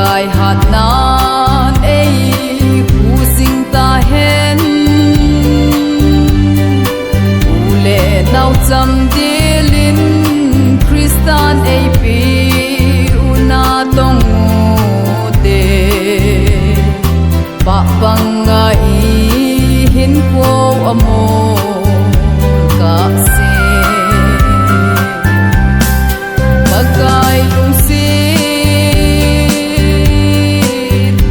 gai hat nan ei hu sing ta hen ule nau cham dilin Kristan ei pi una tong te ba banga i hin ko amo ka se bagai lung si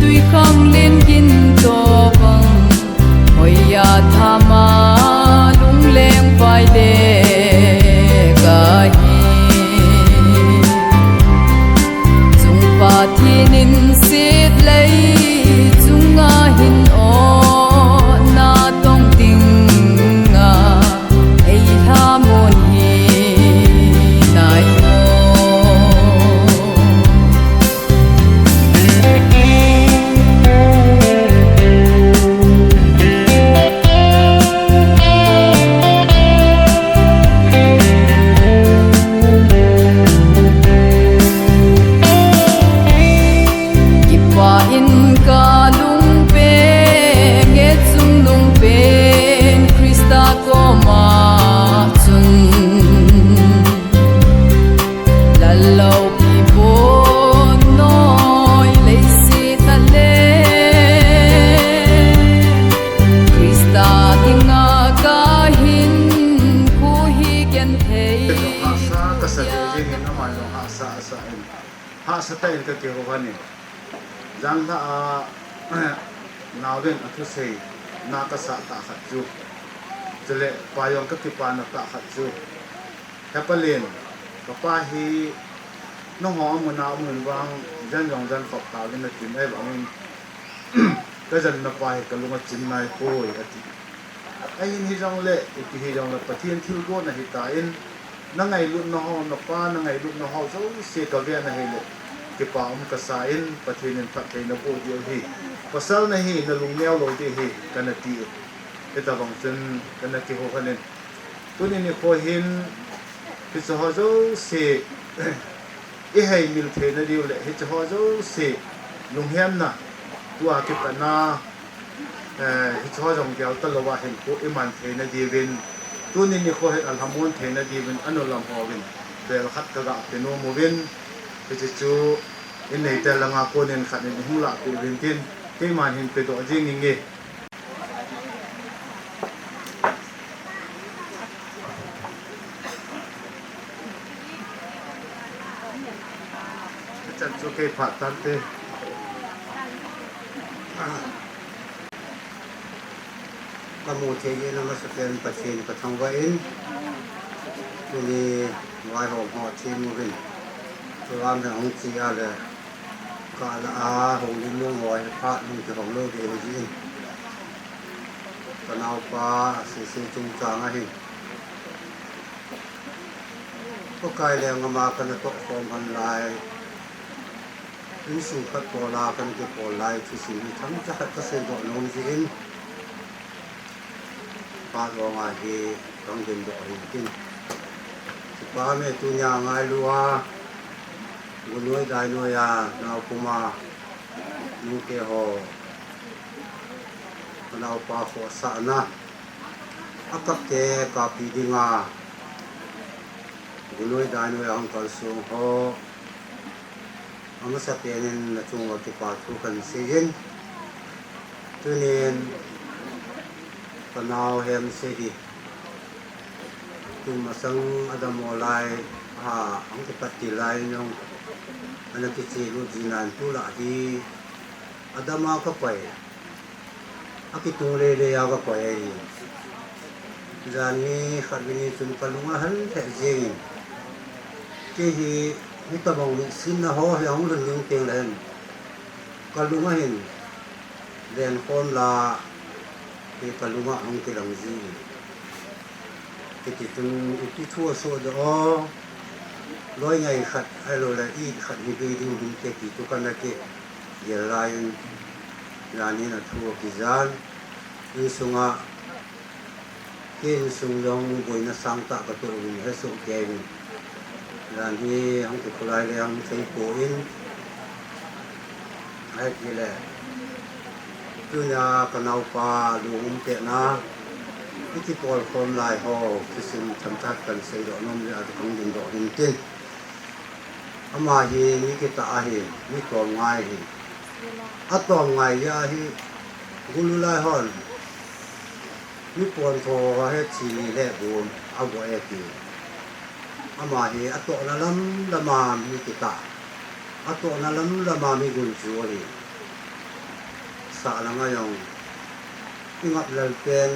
tui khang len kin to bang hoya thama lung leng vai de ka hi chung pa thinin sit lei chunga hin o na tong ting nga ei ha mon hi nai ha style ka ke hobani jang da nawen athu sei na ka sa ta khat chu chele payong ka ki pa na ta khat chu hapalin ka pa hi no ho mo na mun wang jan jong jan phok ta le na tin ai ba min ka jan na pa ka lunga chin nai poi ati ai ni jong le ki hi jong la pathian thil go na hi ta in na ngai lu no ho na pa na ngai lu no ho so se ka ve na he le ke pa ka sa in pathian in phat na bo dio hi pasal na hi na lung neo lo ti hi kana ti eta bang chen kana ti ho khanen tunin ni ko hin ki so ho so se e hai mil the na dio le hi so ho so se lung hiam na tua ki pa na hi so jong gyal ta lo wa hin ko e man the na di win tunin ni ko het alhamon the na di win anolam ho win bel khat ka ga te no mo win ke chu in nei ta langa ko nen khat ni hu la tu win tin ke man hin pe do jing nge chat chu ke phat tan te ka mu che ye na ma sa pen pa chen pa thang wa in ni wai ho ho che mu bin so lam na ong chi a le ka la a ho ni lu ngoi pha lu che hong lo de ji ka nau pa si chung chang a hi ko kai le ngama ka na to khom han lai in su khat ko la kan ke ko lai chi si tham cha ka se do non ji in pa lo nga hi tong din do hi tin pa me tu nya ngai lua gunoi dai no ya nau kuma nu ke ho nau pa fo sa na akap te ka pi dinga gunoi dai no ya hong kal su ho ama sa penin na chung wa ki pa thu kan se yin tunin panau hem se di tu masang adamo lai ha ang ki pati lai nong ana ki chi lu jinan tu la di adama ka pai aki tu le le ya ka pai jani khabini chun kalunga han the jing ke hi ni ta bang sin na ho yang lu ning teng len kalunga hin den kon la ke kalunga ang ki lang ji ke ti tu ti thua so do loi ngai khat ai lo la i khat ni ge ding ding ke ti tu kana ke ye lain la ni na thua ki zan ni sunga ke sung long boi na sang ta ka to ni he so ke ni la ni ang ke khulai le ang sei ko in ai ki le tu nya ka nau pa lu te na ki pol khom lai ho kisim chamtak kan sei do nom ya kong din do hin tin ama hi ni ki ta hi ni ko ngai hi atom ngai ya hi gulu lai hon ni pon tho he chi le bu abo e ki ama hi ato na lam lama mi ki ta ato na lam lama mi gun chu ri sa la nga yong ingap lal pen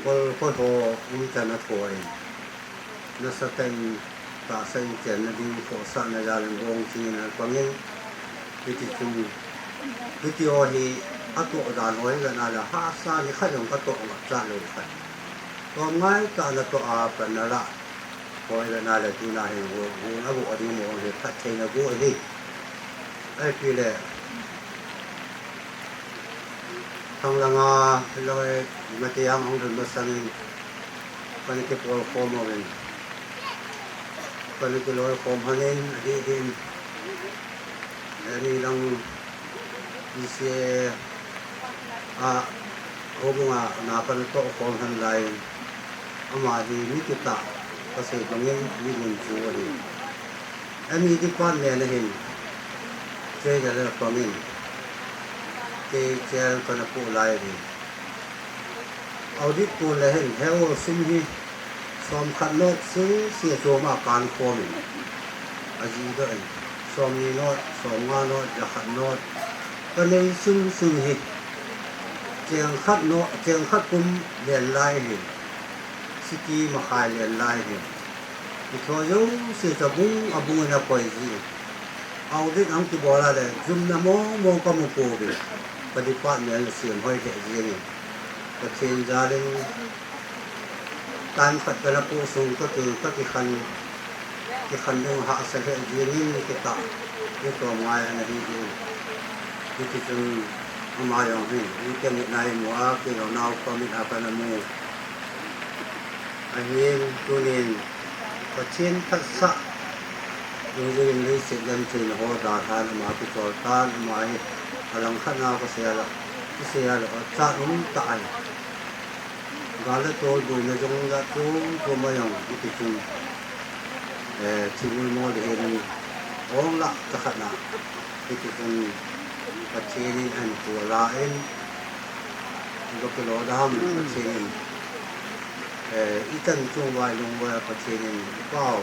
ko ho un ta na thoi na sa ten ta sai chen na ding ko sa na ja leng gong chi na pangin ki chu ki o hi ato da noi ga na la ha sa ni kha yong ka to ma cha lo kha to ngai ta na to a pa na la ko ga na la tu na he wo na bu adi mo he kha thai na go hi ai pi le thang la nga loi ma te yang hong dun ma sang pa ni ke pol ko mo wen pa ni ke loi ko hanen di din ani lang ise hobunga na pa to ko han lai ama di ni kita kasi bangin ni gun chu ri ani di pan le na hin che ga la pamin ke chel kana pu lai ri audit tu le hin heo sim hi som khan nok su sia cho ma kan ko mi aji do ai som ni no som nga no ja khan no ka nei sung hi cheng khat no cheng khat kum len lai hi siki ma khai len lai hi ki tho yo se ta bung abung na poi ji audit ang ki bola le zum na mo ka mo ko bi pa department siam hoi de ji ni pa chen ja len tan phat la pu sung ko tu ka ki khan no ha sa he ji ni ki ta ni to ngai na ri ji ki chu ama yong hi ni ke ni nai mo a ki lo nau ko mi a pa na mo a hin tu nin pa chen khat sa ni ji ni se lam chen ho da than ma ki to tan ma hi alang khat na ko se la ki se la cha um ta ai ga la to du na jong ga tu ko ma yong ki chu chi mo de ni ong la ta khat na ki chu pachenin an pulain go kilo dam pachenin itan chung wai lung wa pachenin pau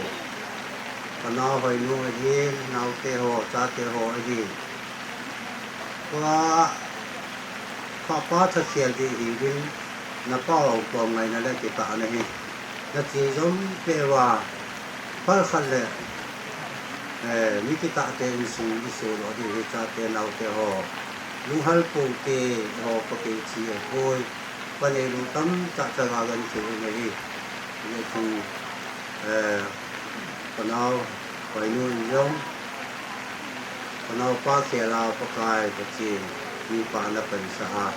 kana hoi nu hi nau te ho cha te ho hi wa pa tha sial di hi din na pau ko ngai na le ki ta na hi na chi jom pe wa par khal le mi ki ta te su lo di cha te nau te ho lu hal pu ke ho ko ke chi hoi pa le lu tam cha cha ga gan chu ne hi ne chu pa nau hoi nu yong pa nau pa ke la pa kai pa chi mi pa na pen sa ha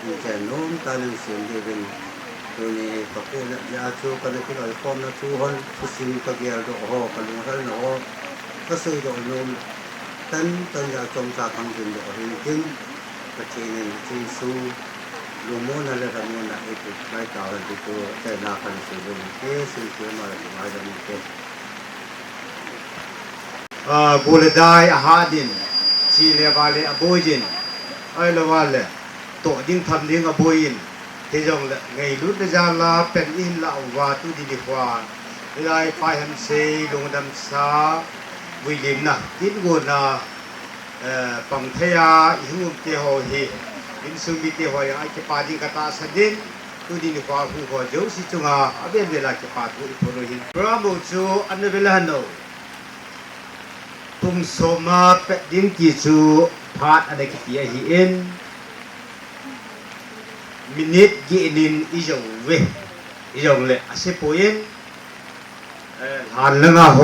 ni che nom ta lu sim de bin tu ni pa ko na ya chu ka ne ki lo kom na chu hon su sim ka ge do ho ka lu hal noก็ซื้อดอกนมตั้งยาจมจากทางดินดอกหินจิ้มกระเทียมจีซูลูโมนั่นแหละทำมันไอ้ที่ใช้จ่ายที่ตัวแต่นาคันซื้อดอกเกซื้อเกมาแล้วมาจะมีเกกูเลยได้อาหารดินชีเลวาเลอโบยินไอ้ละวาเลโตดิ้งทำดิ้งอโบยินที่จงเลยไงรุ่นจาลาเป็นอินละวาตุดิลิควาเวลาไปหันเซลงดำซาวิลิมนะกินกูนะปังเทียหิวเตโฮฮีอินซุมิเตโฮยังไอเกปาดิงกตาสดินตุดินควาหูโฮโจสิจุงาอเบนเวลาเกปาตุอิโพโรหินพระมุจูอันเวลาโนตุงโซมาเป็ดดิงกิจูพาดอะไรกิเตียฮีเอ็นมินิตกินินอิจงเวอิจงเลอาเซโปเอ็นหันแล้วก็โห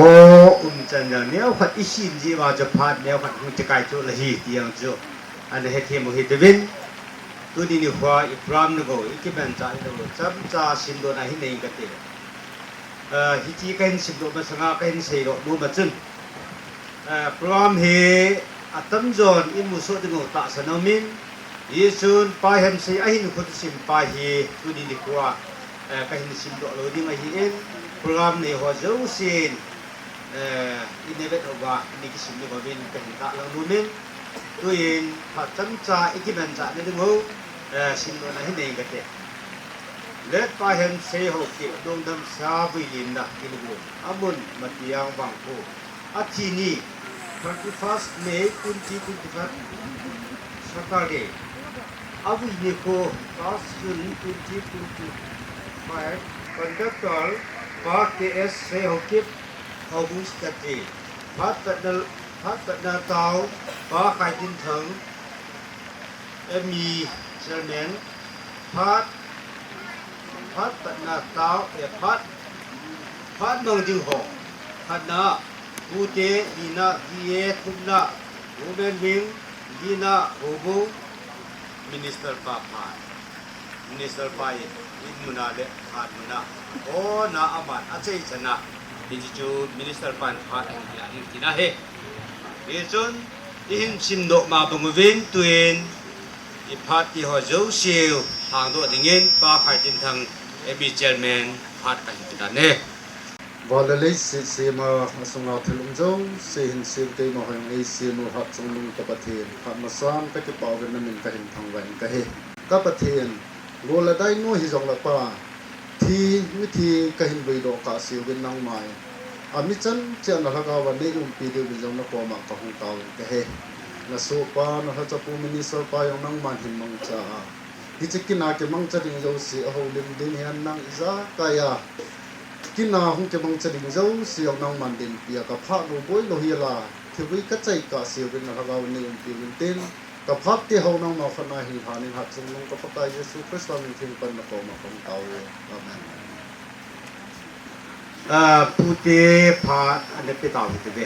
จันอย่างเนี้ยขัดอิชินจีว่าจะพาดเนี้ยขัดมันจะกลายจุลหีเตียงจุอันนี้เหตุมุหิตวินตัวนี้นี่ว่าอีพรามนึกว่าอีกเป็นใจนึกว่าจำจ่าสินโดนอะไรนี่กันเตะฮิจีกันสินโดนมาสังกัดกันเสียโดนมาจึงพรามเฮ atamjon imuso dingo ta sanomin yisun pahem si ahin khutim pahi tudi dikwa kahin sim do lo ding ahin program ni ho zo sin inebet oba ni kisim ni babin kahin ta lang numin tuin patam cha ikiban cha ni dingo sim do na hin nei gate let pahem se ho ki dong dam sa bilin da kilu amun matiang bangko atini 31st May 2025 Saturday Aviniko Passion 2025 Conductor KS Sehokip August Kati Patna Tau Pa Khai Tin Thang ME Chairman Patna Tau Pat Nong Jing Ho Patna Ute Dina Vie Kumna Women Wing Dina Obo Minister Papa Minister Pai Inmuna Le Hadmuna O na amat achai chana Digitu Minister Pan Hat Yang Tina He Yeson Ihin Simdo Ma Bungwin Tuin Ipati Ho Zo Siu Hang Do Dingin Pa Khai Tin Thang MB Chairman Hat Kan Pitan He Valale se ma asunga thlum zo se hin se te ma hang ei se no hat chung lung ka pathen khat ma sam ka ke paw na min ka hin thang wan ka he ka pathen gola dai no hi jong la pa thi mi thi ka hin boi do ka se win nang mai ami chan chen la ga wa ne pi de bi jong na ko ma ka hung taw ka he na so pa na ha cha pu minister pa yong nang man hin mang cha hi chikina ke mang cha ding zo se ho lim din han nang iza ka ya Kina hung ke bang chading zo siang nang mandin pia ka pha no boy lo hiala thiwi ka chai ka siwin na hagaw ni umpi wintin ka phap ti ho nang ma khana hi hanin hat chung nong ka pata Yesu Christ min thing pan na ko ma kong tau amen Pute pha ane pe taw te be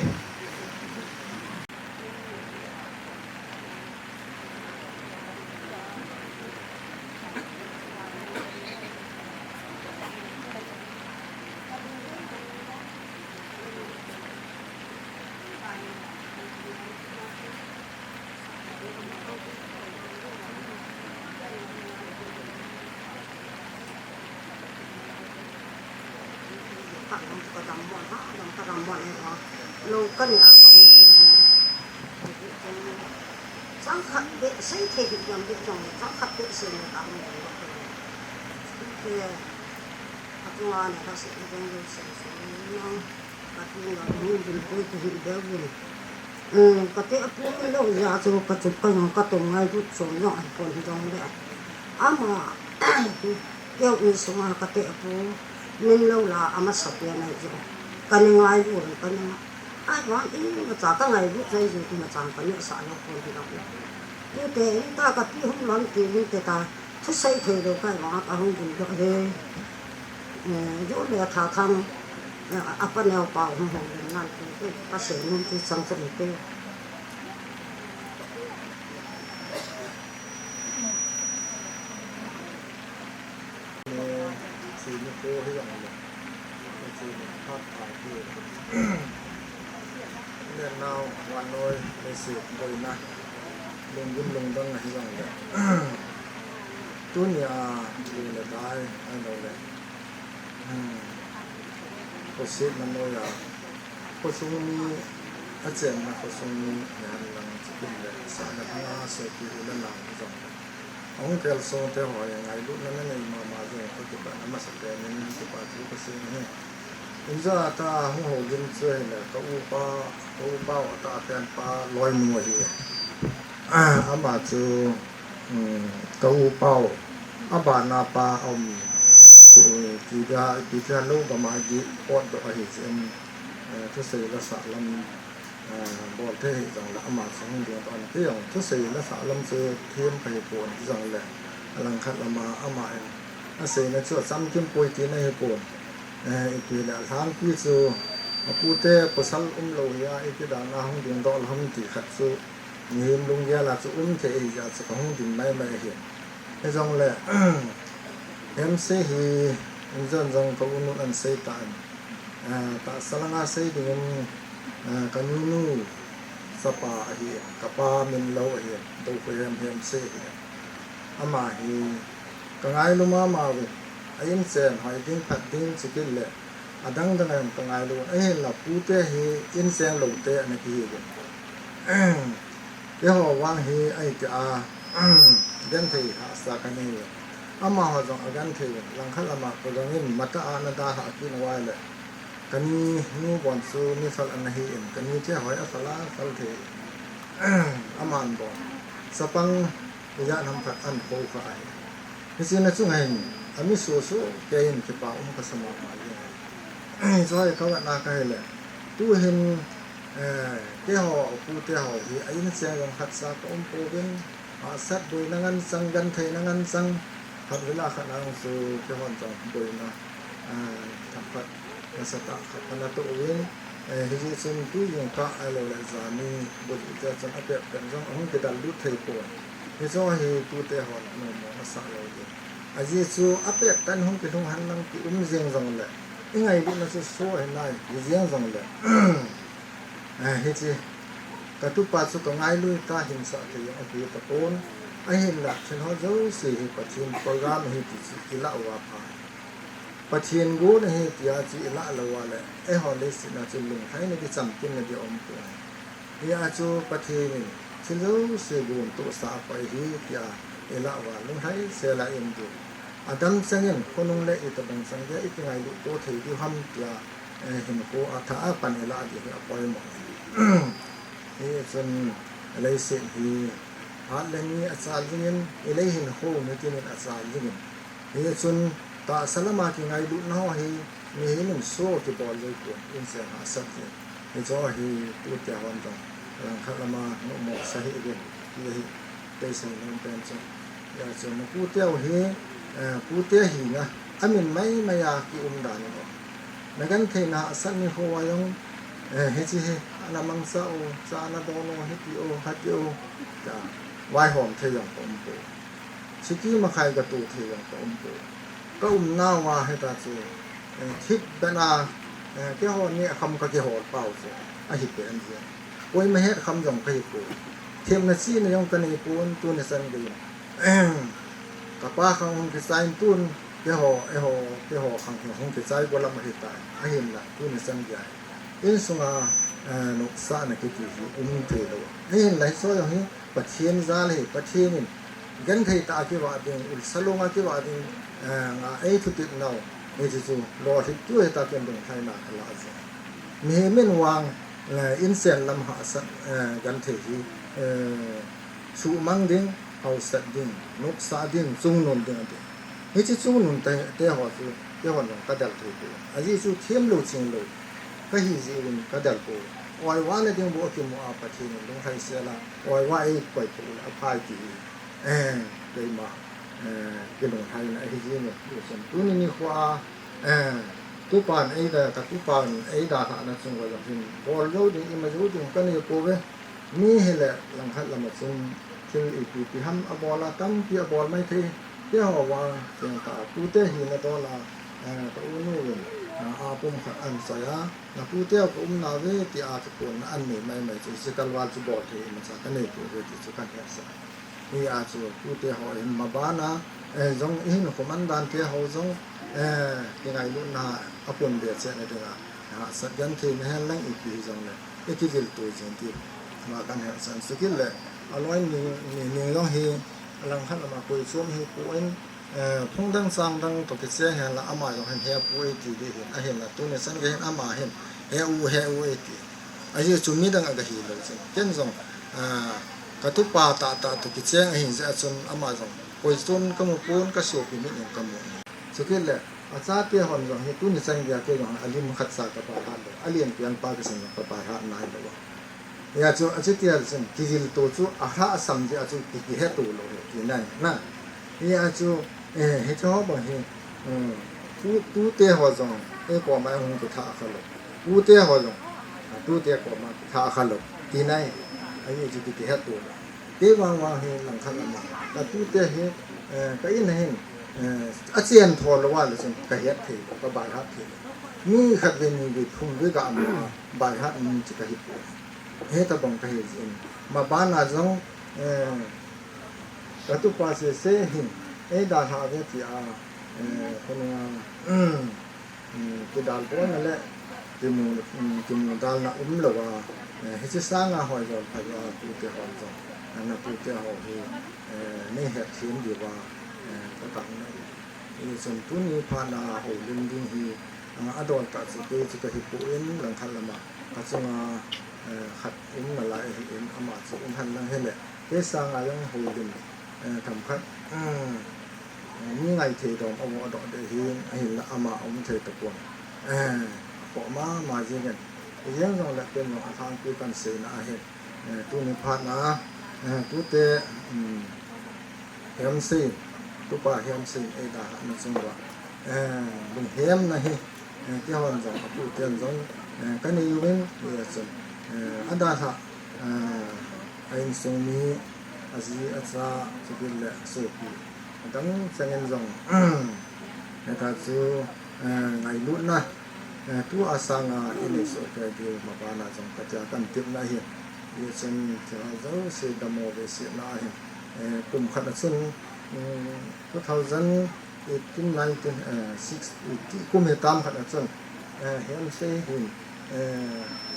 luôn có những ảo cũng sáng khắc bị sinh thể hiện nhầm bị chồng sáng khắc bị sinh là tạo nên thì các ngoan này ta sẽ có nhiều sự nó các ngoan muốn dùng cuối thì hiện béo buồn các cái phụ nữ lâu già rồi các chụp cái các tổng ngay rút số nhỏ còn trong đấy mà kêu người sống mà các cái phụ nên lâu là amat sập này rồi cái ngay buồn cái ai nói ý mà trả các ngày lúc đây rồi thì mà trả cái nước xả nó còn thì đâu như thế ta gặp cái không lắm thì như thế ta thức xây thì được cái đó ta không dùng được thế chỗ này thả thăng apa neo bảo không hồn ngàn thì ta sẽ luôn thì sang sẽ được nên nào hoàn nôi để sự bồi na lùng vun lùng đăng này rằng đấy tu nhà thì là đại anh đâu đấy có sự mà nôi à có số mi ở trên mà có số mi nhà làm chỉ đấy sáng là thằng sẽ đi lên làm rồi ông kêu số theo hỏi ngày lúcนั้นnày mà rồi có cái bạn mà sắp đến nên cái bạn thì có sự này bây giờ ta không hồ dân chơi là có u bao ta tiền pa lôi mùa gì mà chú có u bao bà na pa ông chỉ ra lâu và mà gì quan độ hệ trên thứ sự là xã lâm bỏ thế rằng là mà không được toàn cái dòng thứ sự là xã lâm xưa thêm phải buồn rằng là lăng khát là mà nó sẽ là chưa xăm kiếm quay cái này buồn thì là tháng kia rồi cụ thể của sal lâu ya cái đó là không điện đó là không chỉ khát rồi nhiều lúc ya là chỗ thì giờ sẽ không điện máy mà hiện cái dòng là em sẽ thì dần dần có một lần xây tại ta salanga xây dengan kanunu สปาเฮียกะปามินโลเฮียโตเฟมเฮมเซเฮียอามาฮีกังไอลุมาเวayin sen hai ding phat ding sikil le adang dang kang ai lu la pu te hi in sen lo te na ki ge ye ho wang hi ai ta den thei ha sa ka ni ama ho jong agan thei lang khal ama ko jong in mata ana da ha ki na wa le kani nu bon su ni sal an hi in kani che hoi a sala sal thei aman bo sapang ya nam phat an ko fa ai ni sin na chung hai ami so kain ke pa kasama ma ye so ai ka na ka hele tu hin ke ho pu te ho hi ain se gang khat sa ko po ben a sat boi nangan sang gan thai nangan sang hat wela kha na so ke hon jong boi na tham phat na sa ta kha na to wen hi ji sun tu yung ka ai lo la za ni bo ji ta chan apep kan jong ong ke dal lu thai po ni so hi tu te ho no mo sa lo ye aji su apek tan hong ke thong han lang ki jeng jong le ingai bi na so hai nai ji jeng jong le he ji ka tu pa su ko ngai lui ta hin sa ke yo ki ta pon ai hin la chen ho zo si hi pachin program hi ti si la wa pa pachin go ne hi ti a ji la la wa le e ho le si na chin lung hai ne ki cham kin ne di om ko ya chu pathin chin zo se gun to sa pa hi ti a ela wa lung hai se la in du adam sangin konong le itabang sangya itingai lu to thei di ham tia hin ko atha pan ela di apoi mo e chen lei se hi alani asal jingin elei hin ho ne tin asal jingin e chen ta salama ki ngai lu no hi ni hin so ti bol le ko in se ha sat ni jo hi tu tia hon jong khalama no mo sa hi ge hi dei se no pen chen ya chen no ku tia hi pu te hi na amin mai maya ki dan no nagan thei na san ni ho wa yong he chi he ana mang sa o sa na do no he ti o ha ti o ja wai hom thei yong pom po siki ma khai ga tu thei yong pom po ka na wa he ta chu thik da na ke ho ni kham ka ke ho pao so a hi pe an je oi ma he kham jong kai po them na si na yong ka ni pon tu ne san ge ka pa khang ke sain tun ke ho khang hong ke sai bola ma hita a hin la tu ni sang ja in sunga no sa na ke ti te lo hin lai so yo hi pathian za le pathian gan thai ta ke wa ding ul salonga ke wa ding nga ai thu ti no e ji su lo thi tu ta ke ding thai na la za me men wang in sen lam ha sa gan thai hi su mang ding hau sat ding nok sa ding chung non ding ate he chi chung non te ho su te ho non ka dal thu ko aji su them lo ching lo ka hi ji win ka dal ko oi wa ne ding bo ki mo a pa thi non hai se la oi wa ai kwai ko a phai ki dei ma ke non hai na hi ji ne so tu ni khwa tu pan ai da ka tu pan ai da ha na chung wa jin bo lo ding i ma ju ding ka ne ko ve mi he le lang khat la ma chung til ipi ham abola tam pi abol mai the te ho wa chen ta pu te hi na to la to nu a pum kha an sa ya na pu te ko na ve ti a ko na an ni mai mai chu se kal wal chu bo the ma sa ka ne ko ve chu kan ya sa ni a chu pu te ho in ma ba na jong in ko man dan te ho jong ki ngai lu na apun de che ne de na sa gan the ne lang ipi jong le e ki dil to jong ti ma kan ya san skill le aloi ni long hi lang khan ma ko chom hi ko en phong dang sang dang to ke se ha la ama yo han he pu e ti de a hen la tu ne san ge ama hen he u e ti a ji chu mi dang a ga hi lo chen ken jong ka tu pa ta to ki cheng a hin ja chun ama jong ko chun ka mu pon ka so pi mi ne ka mu so ke le a cha te hon jong he tu ne sang ya ke jong alim khat sa ka pa ha lo alien pian pa ka san pa pa ha na lo ya chu a chi tial chen kizil to chu a ha sam je a chu ki he to lo ki nai na ya chu he cho ba he tu te ho jong e ko mai hong tu tha kha lo tu te ho jong tu te ko ma tha kha lo ki nai ai ji ki he to lo te wang he lang kha ma ta tu te he ka in he a chen tho lo wa lo chen ka he the ka ba ha the ni khat ve ni bi phung ve ga ma ba ha ni chi ka hi heta bang ka hin ma bana jong katu pa se hin da ha ve ti a kono ke dal ko na le timu dal na lo wa he se sa nga hoi jo pa ya tu te ho jo na tu te ho he ne he thin di wa ta ta na ni son tu ni pa na ho lim ding hi adon ta se ke ka hi pu en lang khan lama ka chunga khat na lai hi en ama chu han na he le ke sa nga yang ho lim tham khat ni ngai the dong omo do de hi hi la ama om the ta pon po ma ji ngen yang jong la pen no athang pi kan se na he tu ni pha na tu te hem se tu pa hem se da na chung wa bung hem na he ti hon jong pu ten jong kan ni wen ye chen ada ha ain song ni azi atsa chibil le so pi dang changen jong ta chu ngai lu na tu asanga ini so ke di mabana jong ka ja kan tip na hi ye chen cha zo se damo ve se na hi kum khat chung 2018 19 6 kum he tam khat chung hem se hin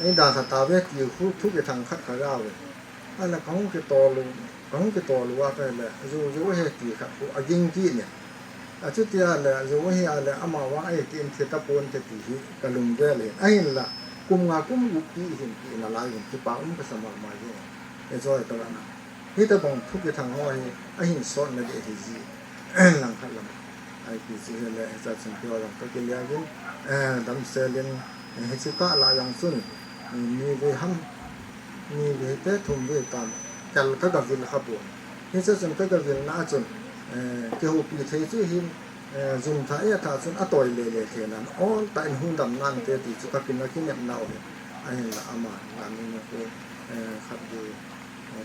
ai da sa ta ve ki khu thu ke thang khat kha ra ve ala kong ke to lu wa ka le zo he ki kha ku aging ki ne a chu tia le zo he ale ama wa ai tin the ta pon te ti hi ka lung ge le ai la kum nga kum u ki hin ki na la yin ki pa ka sama ma ye e zo ta na hi ta bong thu ke thang ho hi a hin son na de hi ji lang kha lam ai ki ji le za chen pyo la ka ke ya gin dam se len he chi ka la yang sun ni ve ham ni ve te thum ve tam kal ka ga vil kha bu hi sa chen ka ga vil na chen ke ho pi the chu hin zum tha ya tha chen atoi le the nan all ta in hun dam nan te ti chu ka pin na ki nem na o ai la ama la ni na ko khat bu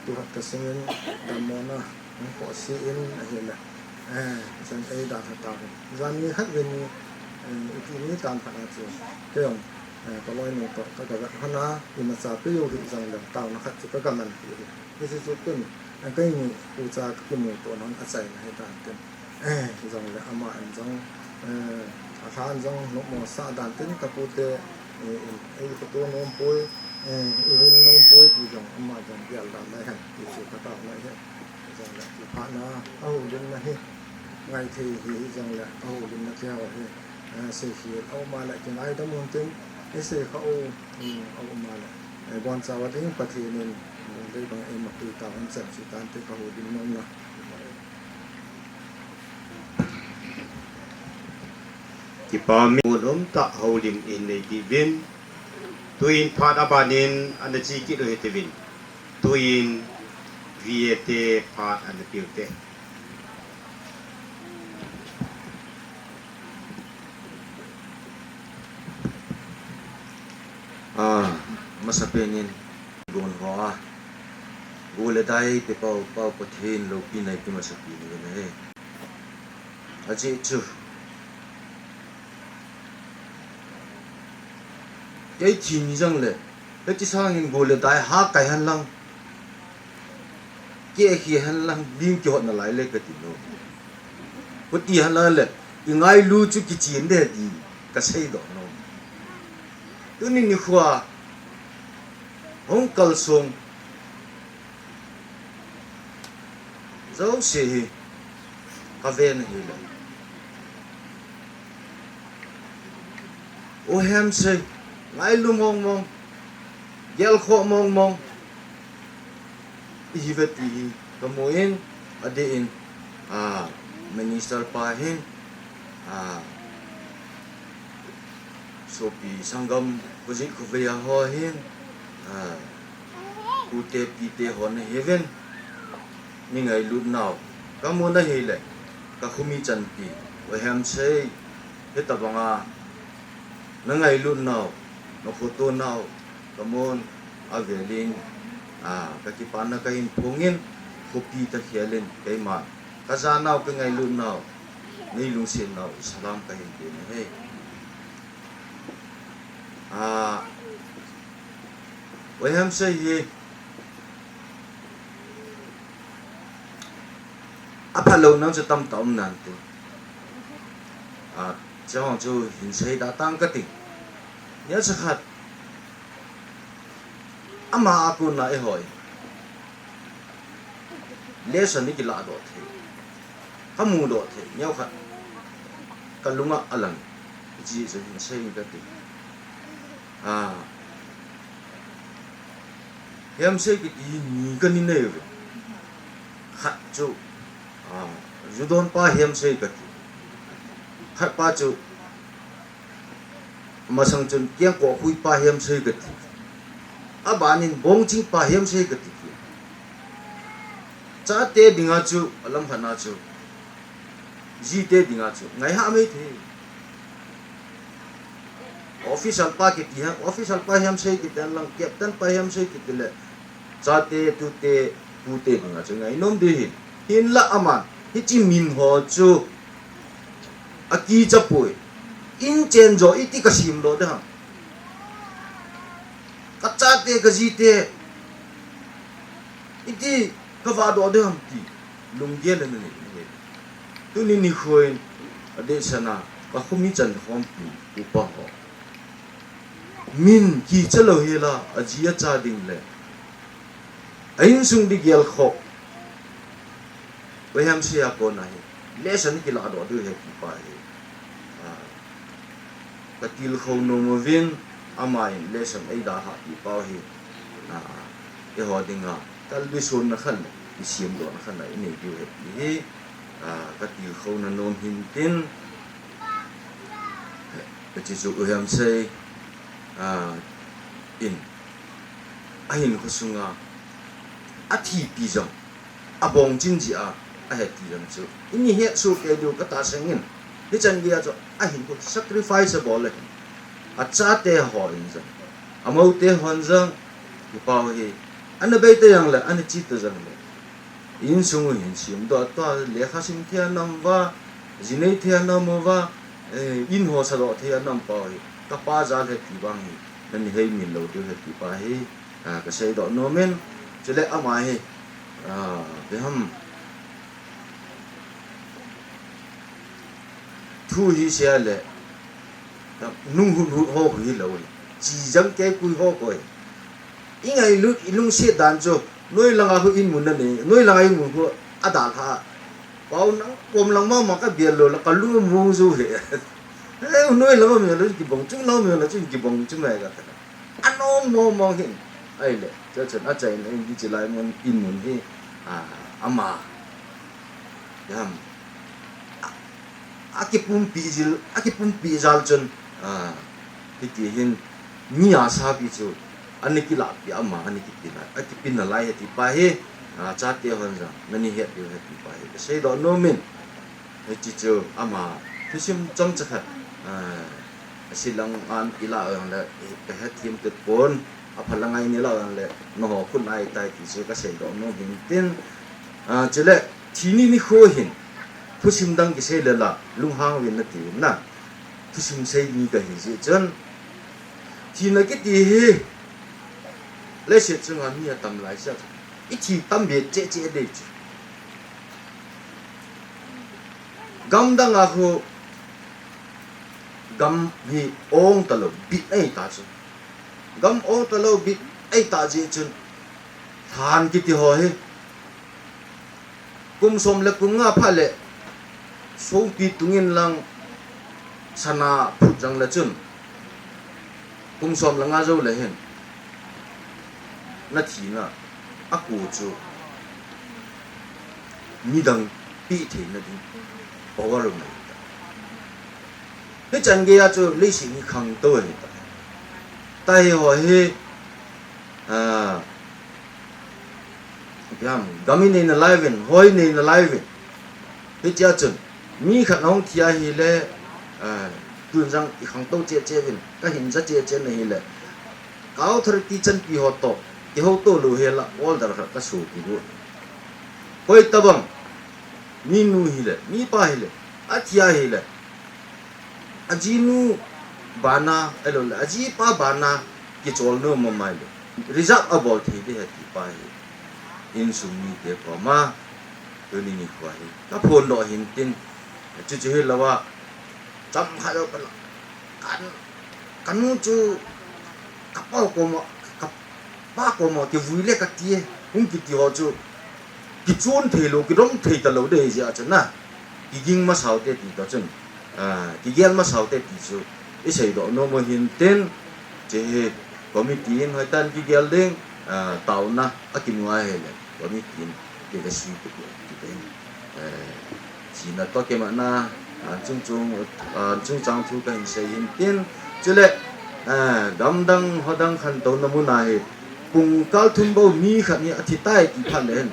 tu hat ka singen dam mo na ko si in a he la chen ai da tha ta zan ni khat ve ni ki ni tam pha na chu ke yong ko loi no to ka ga hana in sa pe yo hi jang la ta na khat chu ka ga man ki si chu kun cái ni u cha cái mu to non a chai na he dan ten jong le ama an jong a khan jong no mo sa dan ten ka pu te e ko to nom poi rin nom poi tu jong ama jong ya la na ha ki chu ka ta na he jong le ki pha na au din na he ngai thi hi jong le au din na kya he se hi au ma la ki ngai da mun ten e se kha au ma la bon cha wa ding pa thi nin đây bằng em mặc từ tàu anh sẵn sự tan tới cả hồ đình mong là ki pa mi lom ta holding in the divin tuin phat abanin an chi ki do hetevin tuin viete phat an piute masapenin gon hoa gule dai te pau pathin lo pi nai pi masapi ni ne aje chu cái chuyện rằng là cái sang hình gồm là đại ha cái hành lang cái khi hành lang liên chọn là lại lấy cái tiền đó có tiền hành lang là cái ngay lưu chút cái chuyện đấy thì cái xây đó nó tôi nên như khoa ông cầu sông dấu xe cái ven này là ô hem xây ngay lu mong gel kho mong iveti kamoin adin minister pahin sopi sangam kujik khveya ho hin ute pite hon heaven ni ngai lu naw kamona hele ka khumi chan pi o hem sei hetabanga na ngai lu naw no photo now kamon avelin kakipan na kain pungin kopi ta hialin kay ma kazanaw ka ngay lu now ngay lungsin now salam kahin din hey ไว้แฮมใส่เฮอพะโลนั้นจะตำตำนั่นตัวเจ้าของจูหินใส่ดาตังกติเนี่ยสักขัดอามาอากุนน่ะไอ้หอยเลสันนี่กิลาดอดเทขมูดอดเทเนี่ยขัดกันลุงอ่ะอลังจีจะหินใส่กติเฮียมใส่กตินี่กันนี่เนี่ยขัดจูยูดอนป้าเฮียมใส่กติขัดป้าจูมาสังจนเกี่ยงกว่าคุยป้าเฮียมใส่กติอาบานินบงจิงป้าเฮียมใส่กติจ้าเตดิงาจูอลัมพันอาจูจีเตดิงาจูไงหาไม่เทออฟฟิศอัลป้ากิติฮะออฟฟิศอัลป้าเฮียมใส่กิติอันลังแคปตันป้าเฮียมใส่กิติเลยจ้าเตตุเตปูเตดิงาจูไงน้อมดีหินละอามันฮิจิมินหัวจูอากีจะป่วยอินเจนโจอิติกสิมโลเดฮะกัจจาเตกจีเตอิติกวาดอเดฮัมตีลุงเกลนั่นนี่ตุนินิโคยอเดชนะกะคุมิจันฮอมปีอุปะฮอมินกีจะโลเฮลาอจียจาดิงเลอินซุงดิเกลขอไว้แฮมเสียก่อนนะเลสันกิลาดอดูเฮกิปาเฮกะติลเขาโนโมวินอามาอินเลสันไอดาฮะกิปาเฮเอฮอดิงากัลบิสุนนะขันอิเสียมโดนะขันอินี่ดิวเฮนี่กะติลเขานะโนมหินตินกะจิซุอุฮัมเซอินอาหินคุสุงาอาทีปีจังอาบงจินจีอาอาเฮตีจังจูอินี่เฮสุเกดูกะตาเซงินนี่จันเกียจูอาหินคุ sacrificeable เลยอาจาเตหออินจังอามาอุเตหอนจังกุปาวเฮอันนั้นเบยเตยังเลยอันนี้จิตจังเลยอินซุงหินชิมตัวเลขาสิมเทียนนำว่าจินเนเทียนนำว่าอินหัวสะดอเทียนนำปาวเฮกับป้าจาเฮตีบังเฮนั่นเฮมินโลดูเฮตีปาเฮก็ใช้ดอกโนเมนจะเล่อามาเฮเดี๋ยวทูฮิเสียเลยนุ่งหุ่นห่อหุ่นเลยจีจังแกคุยห่อก่อยอีไงลุงเสียดันจูน้อยลังอาหุอินมุนนั่นเองน้อยลังอาหุอินมุนก็อาดาท่าเปล่านังผมลังมาก็เบียร์เลยแล้วก็ลุงมุงจูเหรอน้อยลังมาเมื่อไรกี่บงจุ่มน้องเมื่อไรจุ่มกี่บงจุ่มอะไรกันอันน้องมองเห็นไอ้เลยเจ้าฉันอาจารย์เองที่จะไล่มันอินมุนที่อามาย่ำอากิปุ่มปีจัลจนที่ที่เห็นมีอาสาพิจูอันนี้กิลาปีอามาอันนี้กิลาอากิปินอะไรที่ไปจัดเที่ยวกันจังนั่นนี่เหตุเดียวที่ไปใช้ดอกโนมินที่จูอามาที่ชิมจำจักรสิลังอันกิลาอย่างละไปเหตุทีมติดปนพลังไงนี่เราอย่างละน้องคุณไอ้ตายที่จูก็ใช้ดอกโนมินตินจะเละที่นี่โคหินทุชิมดังกิเซเลล่ะลุงหางวินนาทีน่ะทุชิมใช้นี่ก็เห็นสิจันที่นักกิตีเลเสียจังอันนี้ทำไรสักอีที่ทำเบียดเจ๊เด็ดกำดังอาหูกำมีองตลอดบิดไอ้ตาจุกำองตลอดบิดไอ้ตาเจจุนทานกิตีหอยกุมสมเล็กกุมงาพะเละสูงปีตุงินลังสนาพุจังละจุนกุมสมลังอาจูเลยเห็นนาทีน่ะอากูจูมีดังปีเทนดิปวารมันเฮ้จันเกียจูเลสิงขังตัวเห็นตายหัวเฮยามกามินในไลฟ์หอยในไลฟ์เฮ้จ้าจุนมีขนมที่อาฮิเลตุนจังอีขังตัวเจ๊วินก็เห็นจะเจ๊ในฮิเลก้าวทรตีจันปีหอโตที่เขาโตลูเฮล่ะออลดาร์ก็สู้ปีดูคอยตบังมีนูฮิเลมีป้าฮิเลอาทิอาฮิเลอาจีนูบานาเอโลเลอาจีป้าบานากิจวัลโนมาไม่เล result about thi de ti pa in sum ni te ko ma tu ni ni kwa hi ka phon lo hin tin chu chu la wa cham ha lo kan chu ka pa ko mo ka ba ko mo ti vui le ka ti hung ki ti ho chu ki chun the lo ki dom the ta lo de ja cha na ki ging ma sao te ti ta chun ki gen ma sao te ti chu i sei do no mo hin ten je committee in hoitan ki gel ding tau na akin wa hele committee ke ga si ku ti te si na to ke ma na chung chang thu ka hin sei hin tin chule dam dang hodang khan to na mu na he pung kal thum bo mi khat ni athi tai ti phan len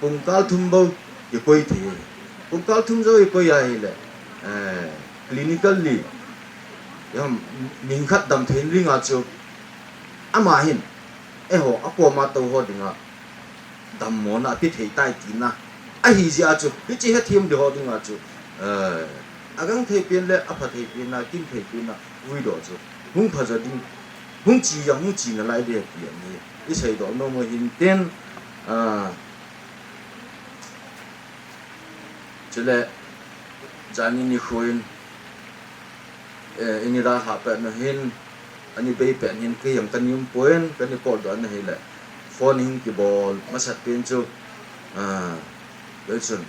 pung kal thum bo ye koi the pung kal thum zo ye koi ya hele clinically yam ning khat dam thein ring a chu ama hin ho akwa ma to ho dinga dam mo na pi thei tai ti na a hi ji a chu pi chi he thim de ho dinga chu agang thei pin le apha thei pin na kin thei pin na wi do chu hung pha ja ding hung chi ya hung chi na lai de pi ni i sei do no mo hin ten chule jani ni khoin ini da ha pa na hin ani bei pe hin ke yang kan yum poen kan ni pol do an he le phone hin ki bol masat pin chu belson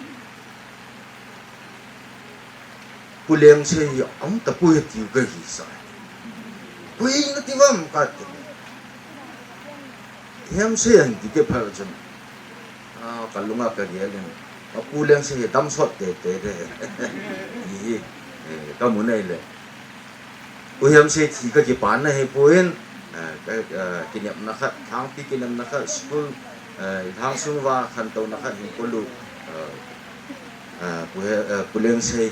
puleng se am ta pu ti ga hi sa pui na ti vam ka ti yam se an ti ke pha chun kalunga ka ge le puleng se dam sot te te de hi ka mu nei le uyam se thi ka ki pan na he poin ki nyap na khat thang pi ki nam na khat school thang sung wa khan to na khat hin ko lu puleng se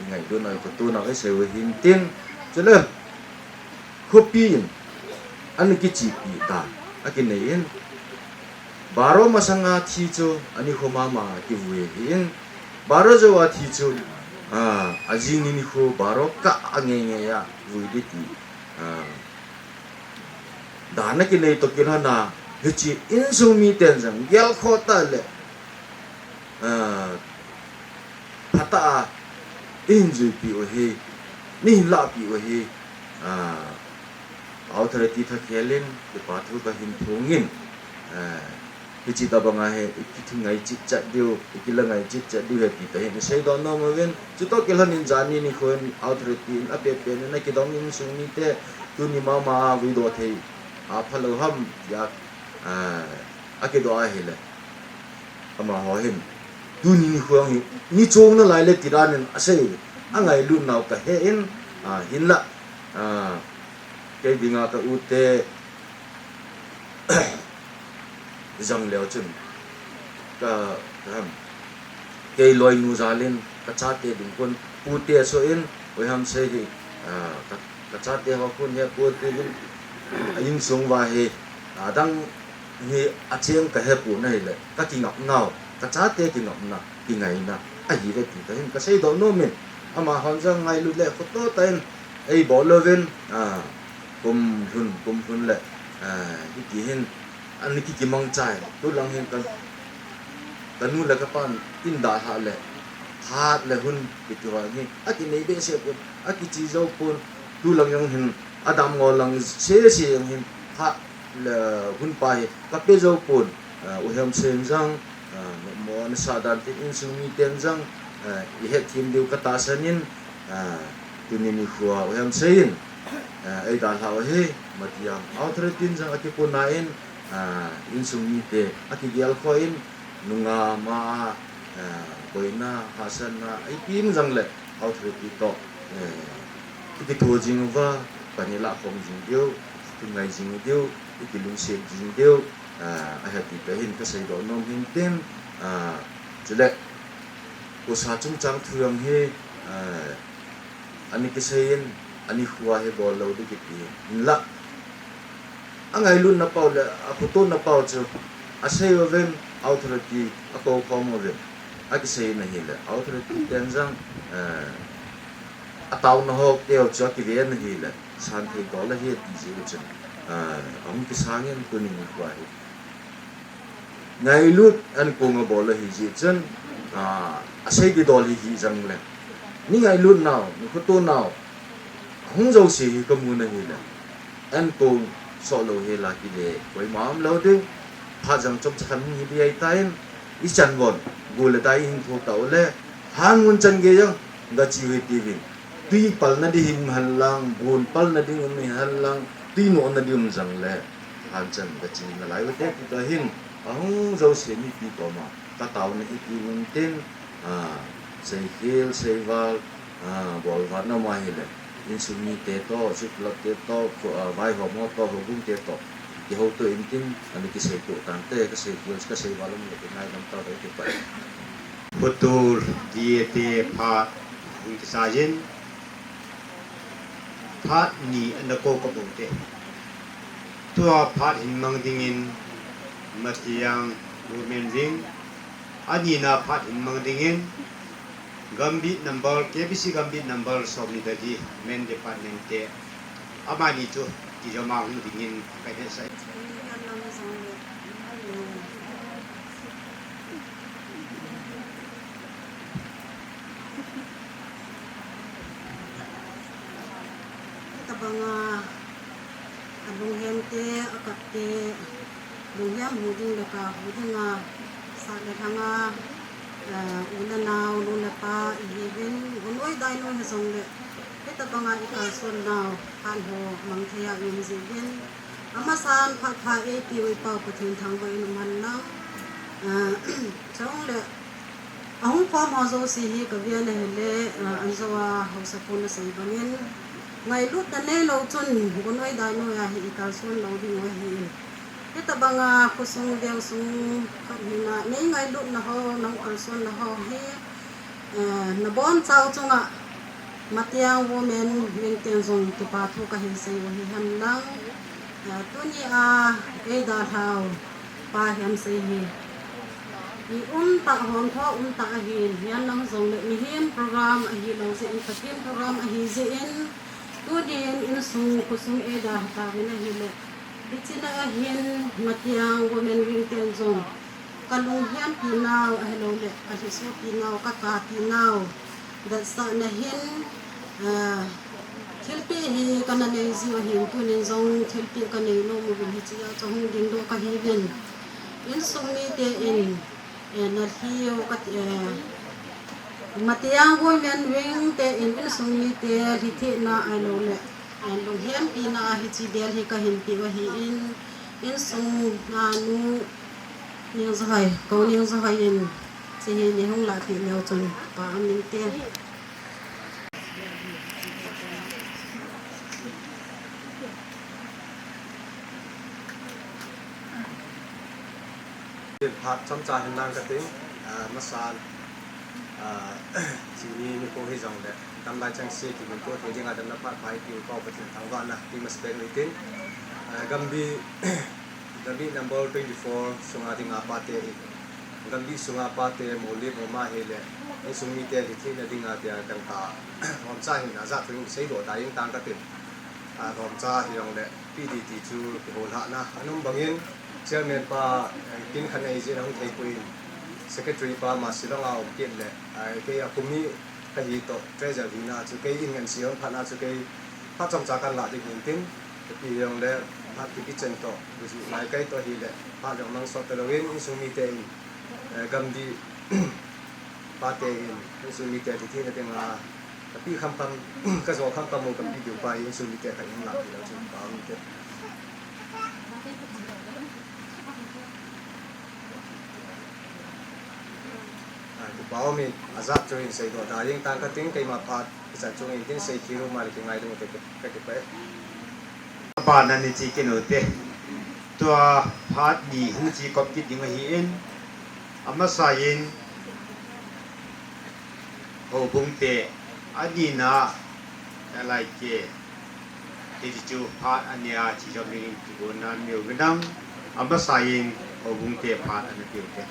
ngai do na ko tu na ke se we hin tin chele khopin an ki chi pi ta akin nei in baro masanga thi chu ani khoma ma ki we hin baro jo wa thi chu ajini ni kho baro ka ange ya vui ti dana ki nei to kilana hichi insumi ten jang gel khota le phata inju pi o he ni la pi o he authority tha khelin ke pathu ka hin thongin hichi ta banga he kithingai chit chat dio kilangai chit chat dio he pi ta he sei don no mo ven chu to kelan in jani ni khon authority in ape pe na ki dong in sung ni te tu ni ma wi do thei a phalo ham ya ake do a hele ama ho hin tu ni khong ni chong na lai le tiranin asei angai lu naw ka he in hin la ke dinga ka ute jang leo chun ka ke loi nu zalin ka cha te ding kon pu te so in oi ham se hi ka cha te ho kun he pu te din yin sung wa he dang ni a cheng ka he pu na le ka ki ngap naw ka cha te ki ngap na ki ngai na a hi le ti ta hin ka sei do no men ama han jang ngai lu le ko to ten ei bo loven kum hun le ki hin an ni ki mang chai tu lang hin kan nu la ka pan tin da ha le hat le hun ki tu wa ni a ki nei be se ko a ki chi zo pun tu lang yang hin adam ngo lang se yang hin ha le hun pa he ka pe zo pun u hem sen jang mo an sa dan tin in sung mi ten jang i he tim diu ka ta sanin tu ni ni khwa u hem sein ai da ha he matiam authority jang a ki punain in sung ni te aki gel khoin nunga ma koina hasan na ai pim jang le authority to ki to jing wa panila khom jing dio tungai jing dio ki lung se jing dio a ha ti pe hin ka sei do nom hin tem chule ko sa chung chang thuang he ani ki sein ani khwa he bol lo de ki la angai lun na pau le aputo na pau chu a sei ven authority a ko kom ven a ki sei na hi le authority ten jang a tau na ho keo chu ki ven hi le san thei ko la hi ti ji chu ang kisangin ko ni Mikuay. Ngailut an ko nga bola hiji chen asay di dol hiji jang le. Ni ngailut naw, ni ko to naw. Hong zo si ka muna hila. An ko solo hila ki de koi mam lo de pha jang chom cham ni bi ai taim i chan bon gula dai hin tho ta ole han mun chan ge yang ga chi wi ti vin. Tui pal na di him halang bun pal na di mi halang tui no na di jang le. Han chan ga chi na lai te ki ta hin ang zo se ni pi to ma ta taw na i mun tin sei hil sei val bol va na ma hile in sumi te to sipla te to vai ho mo to ho bung te to ki ho to in tin ani ki sei to tan te ka sei hil ka sei val mo te nai dam ta te pa Betul dia te pat ung sajen pat ni anda ko ko te tua pat hin mang dingin mesti yang women ring ani na pat hin mang dingin gambit number KBC gambit number somni tadi men department te amani tu di jama hung dingin kai sai tabanga abung hente akate lungyam huding leka hudinga sa lehanga unanaw lunapa ihibin unoi daino hesong le kita banga ikason naw hanho mangthaya yumzibin amasan pha e piwi pa pathin thangbai numan na chong le ahung pa mo zo si hi kavia ne hele anzawa hausapun sei bangin ngai lut na ne lo chun unoi daino ya hi ikason lo ding wa hi kita banga kusung deu sung na nei ngai lut na ho nang kalson na ho hi na bon chau chunga matiang women wing ten zong tu pa thu ka hin sei hi han nang tu ni e da thau pa hem sei hi ni ta hom tho ta hin hian nang zong le ni him program a hi lo se in takin program a hi ze in tu din in sung kusung e da ta na hi le Bichina hin matiang women wing ten zong kalung hiam pinaw hello le asiso pinaw kaka pinaw that sa na hin thilpi hi kanane ziwa hin tunin zong thilpi kanay no mo hi chiya chong ding do ka hi bin in sumi te in na hiyo kat matiang women wing te in sumi te hithi na hello le and long hiam pina hi chi del hi ka hin pi wa hi in sung na nu niang zai ko niang zai in chi hi ni hong la pi leo chon pa amin te pat chom cha hin nang ka ting masan chi ni ni ko hi jong de tam lai chang se ti mun ko the ding adam na pat pai pi ko pa tin thang wa na ti mas pen ni tin gambi number 24 sunga ding apa te gambi sunga pa te moli mo ma hele ni sungi te li thi na ding a te dang ta hom cha hin na za thing sei do da yin tang ka tin hom cha hi jong de PDT chu ho la na anum bangin chairman pa tin khan ai je rang thei kuin secretary pa ma silong a om kin le ai ke akumi ka hi to treasure vina chu ke in ngan siom phana chu ke pha chom cha kan la ding hin tin pi yong le pha ti ki chen to bu lai kai to hi le pha yong nang so te lowin in sumi te gam di pa te in sumi te ti na te nga pi kham pam ka zo kham pam mo kam pi du pa in sumi te ka in la ti lo chu pa mi te bao mi azap join sei do da yeng tang ka ting kai ma phat san chung in tin sei kiru mal ki ngai dum te ka ke pe pa nan ni chi ke no te tua phat ni hu chi kop ki ding hi en ama sa yin ho bung te ani na lai ke ti chu phat ania chi jom ni ki go nan miu gnang ama sa yin ho bung te phat an pi te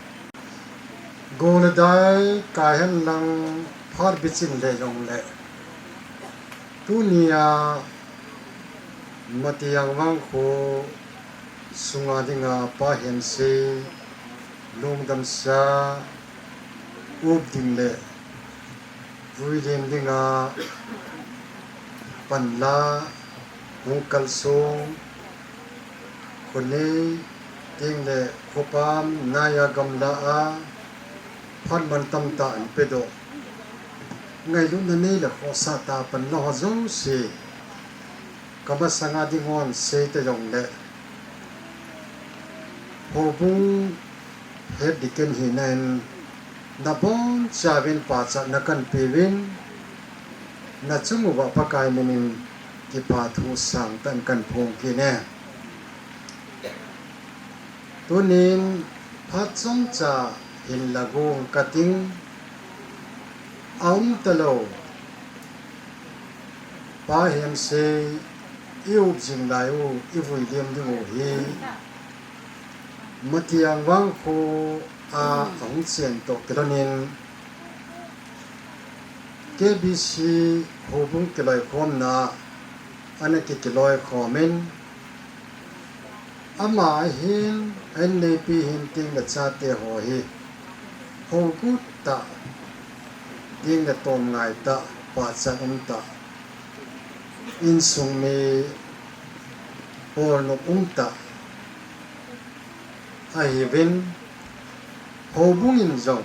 gona dai ka hen lang phar bichin le jong le tu nia มาที่ยังวังโคสุงาดิงาปาเห็นเซลุงดำซาอุบดิงเลวุยเลียมดิงาปันลาหงกัลซงคนนี้ดิงเลขปามนายากำลาอาพันบันตำตาอันเปโดไงลุนนี่ละขอสาตาปันลอจงเซกบสังอาดิงอนเซตยงเลโฮบุงเฮ็ดดิเกนหินันนาบอนชาวินปาจักนักันปีวินนาจุงวะปะกายมินินกิปาทูสังตันกันพงกิเนตัวนี้พัดจงจะหินละกงกะติงอาตะโลปาเฮมเซอิวจิงไลโออิวุยเลียมดิโอฮีมัติยังวังโคอาองเซียนตกกระนินเกบิซีโฮบุงกลอยคอมนาอันนั้นกลอยคอมินอามาหินเอ็นเลปีหินติงละชาเตโฮฮีโฮกุตตะติงละตอมไงตะปาจักตะอินสุงเมโอโนตะไอเวนโฮบุงอินจง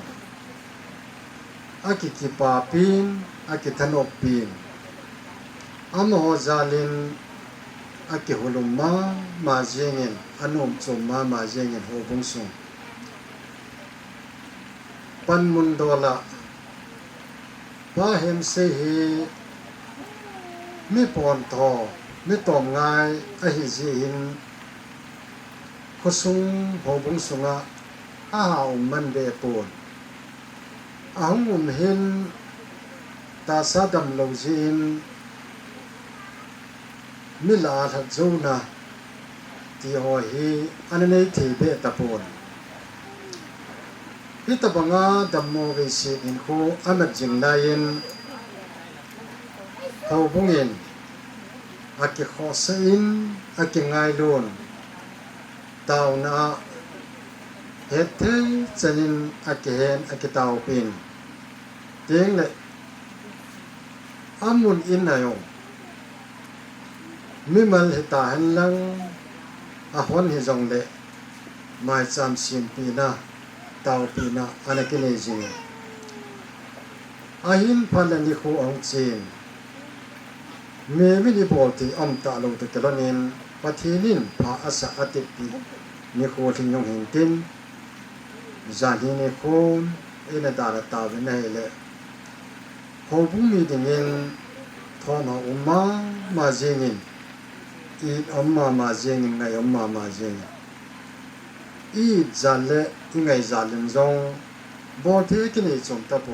อากิกิปาปินอากิธนอปินอามโฮซาลินอากิฮุลุมามาเจงเงินอนุมจุมมาเจงเงินโฮบุงซุงปันมุนโดละปาเฮมเซฮีมิปอนทอมิตอมงายอหิจิหินขสุงโฮบุงสุงะอาหามันเดปูนอาหงเห็นตาสาดำโลจินมิลาทัดจูนะที่หอยอันนี้ที่เบตปูนพิตบังอาดำโมวิสิอินคูอันนั้นจิงไลน์โฮบุงอินอากิขอสินอากิไงลุนตาวนาเฮ็ดเทจันินอากิเห็นอากิตาวปินเตียงเลยอามุนอินนายงมิมัลหิตาหันลังอาหวนหิจงเลยไม่จำสิมปีนะตาวปีนะอันกิเลจิงอาหินพันลันดิคูองจีนเมวินิโบติอมตาลงตะกะลนินปะทีนินพาอาสะอติปีนิโคทิยงเห็นตินจานฮินิโคนเอเนตาละตาเวนัยเลโฮบุมีดิงินทอมาอุมมามาเจงินอีดอมมาเจงินไงอมมาเจงินอีดจานเลอีไงจานลิมจงบอเทกินิจงตะโพ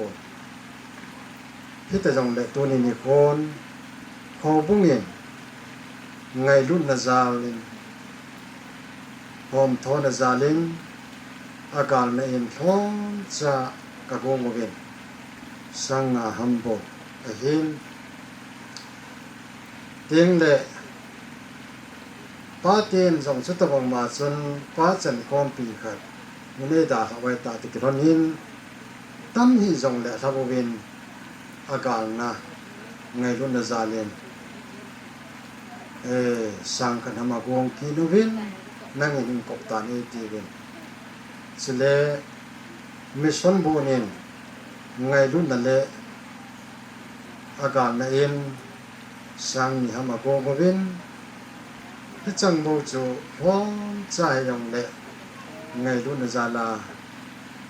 พิตจงเลตัวนิโคนโฮบุงินไงรุ่นนาซาลินหอมทอนาซาลินอากาศในอินทองจะกะโกงวินสังอาฮัมโบอหินเตียงเลป้าเตียนส่งสุตบังมาจนป้าจันคอมปีขัดมิเนดาเอาไว้ตาติกรนินตั้มฮีส่งเลทับวินอากาศนะไงรุ่นนาซาลินสังกันทำมากงกินวินนั่งยิงกบตานีตีวินสิเลมิชอนบูนินไงรุ่นนั่นเลอาการนั่นเองสังนี่ทำมากงวินที่จังบูจูห้องใจยองเลไงรุ่นนั่นจะลา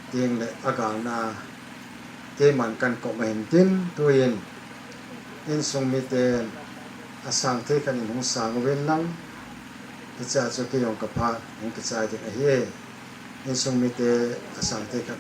เตียงเลอาการน่ะเกมันกันกบเห็นตินตัวเองอินทรงมิเตนอาสังเทกันอินหงสังเวนลังที่จะจุกยองกับพาหงกิจใจเด็กเฮียอินทรงมิเตอาสังเทกัน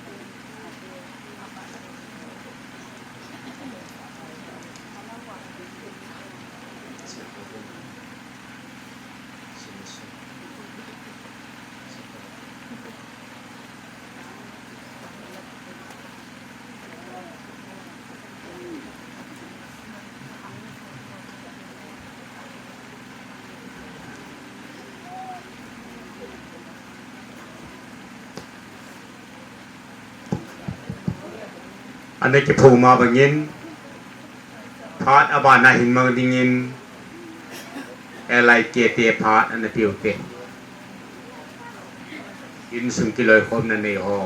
อันนี้จะพูมาบางยินพาดอบานาหินมังดิงินอะไรเกเตพาดอันนี้พิวเกอินสุงกิโลคมนั่นเองฮอ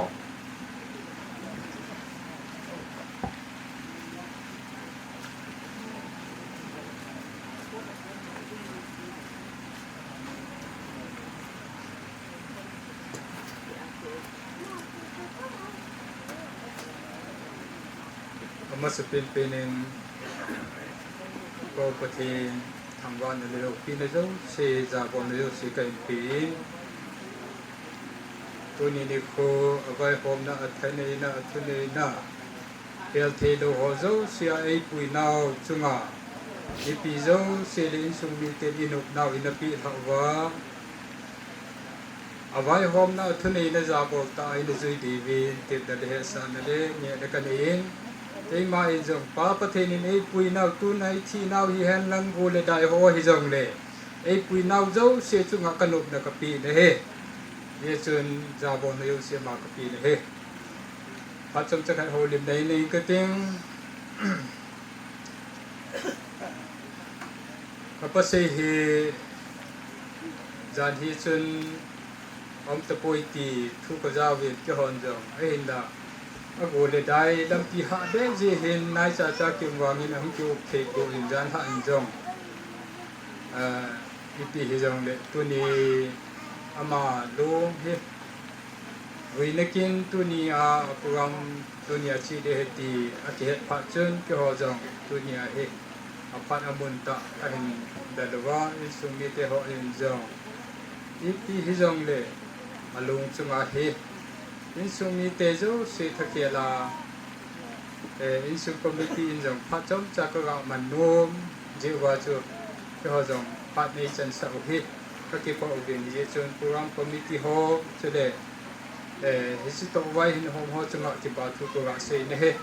มาสเป็นเป็นก็ประเทศทางวันเร็วปีนเร็วเสียจากวันเร็วสิกันปีตัวนี้นี่ก็เอาไว้พร้อมนะอัฐนี้นะอัฐนี้นะเฮลทีโลหัวเจ้าเสียไอ้ปุยนาวจุงอ่ะอีปีเจ้าเสียลินสุมีเตอินุกนาวอินปีทว่าเอาไว้พร้อมนะอัฐนี้นะจากบอกตายนะจุยดีวีเต็มแต่เฮสันนั่นเองเนี่ยนักกันเองไอ้มาอิจงป้าประเทศนี้ไอ้ปุยนาวตุนไอ้ที่นาวฮิฮันลังกูเลยได้หัวฮิจงเลยไอ้ปุยนาวเจ้าเสียจุงหักนุบนักปีเนี่ยเฮ้เยซูนจาบอนอยู่เสียมากปีเนี่ยเฮ้พัดจงจะให้โฮลิมได้ในกระติงพระประเสริฐจานฮิจุนอมตะปุยตีทุกเจ้าเวทเจ้าหอนจงไอ้เห็นดาอโกเลได้ลำที่หาเด้จะเห็นนายจ่าจ่ากิมวางินหังจูเคโกอินจานหาอินจงอีปีฮิจงเลยตัวนี้อามาดูเฮวินักินตัวนี้พวกตัวนี้ชีเดหตีอาเกตพัดจนเกี่ยวจงตัวนี้เฮพัดอามุนตะเห็นเดลวาอิสุมิเตหออินจงอีปีฮิจงเลยมาลงจุงอาเฮอินสุมิเตโจเสถเกลาอินสุคอมมิตี้อินจงพัดจอมจักรมันโนมเจวาจูเกี่ยวจงพัดในจันทร์อุหิก็เกี่ยวกับอุบินเยจนโปรแกรมคอมมิตี้ฮอจะได้ฮิสิโตไว้หินหอมฮอจังหวะที่บาทุกตัวเสียเนี่ย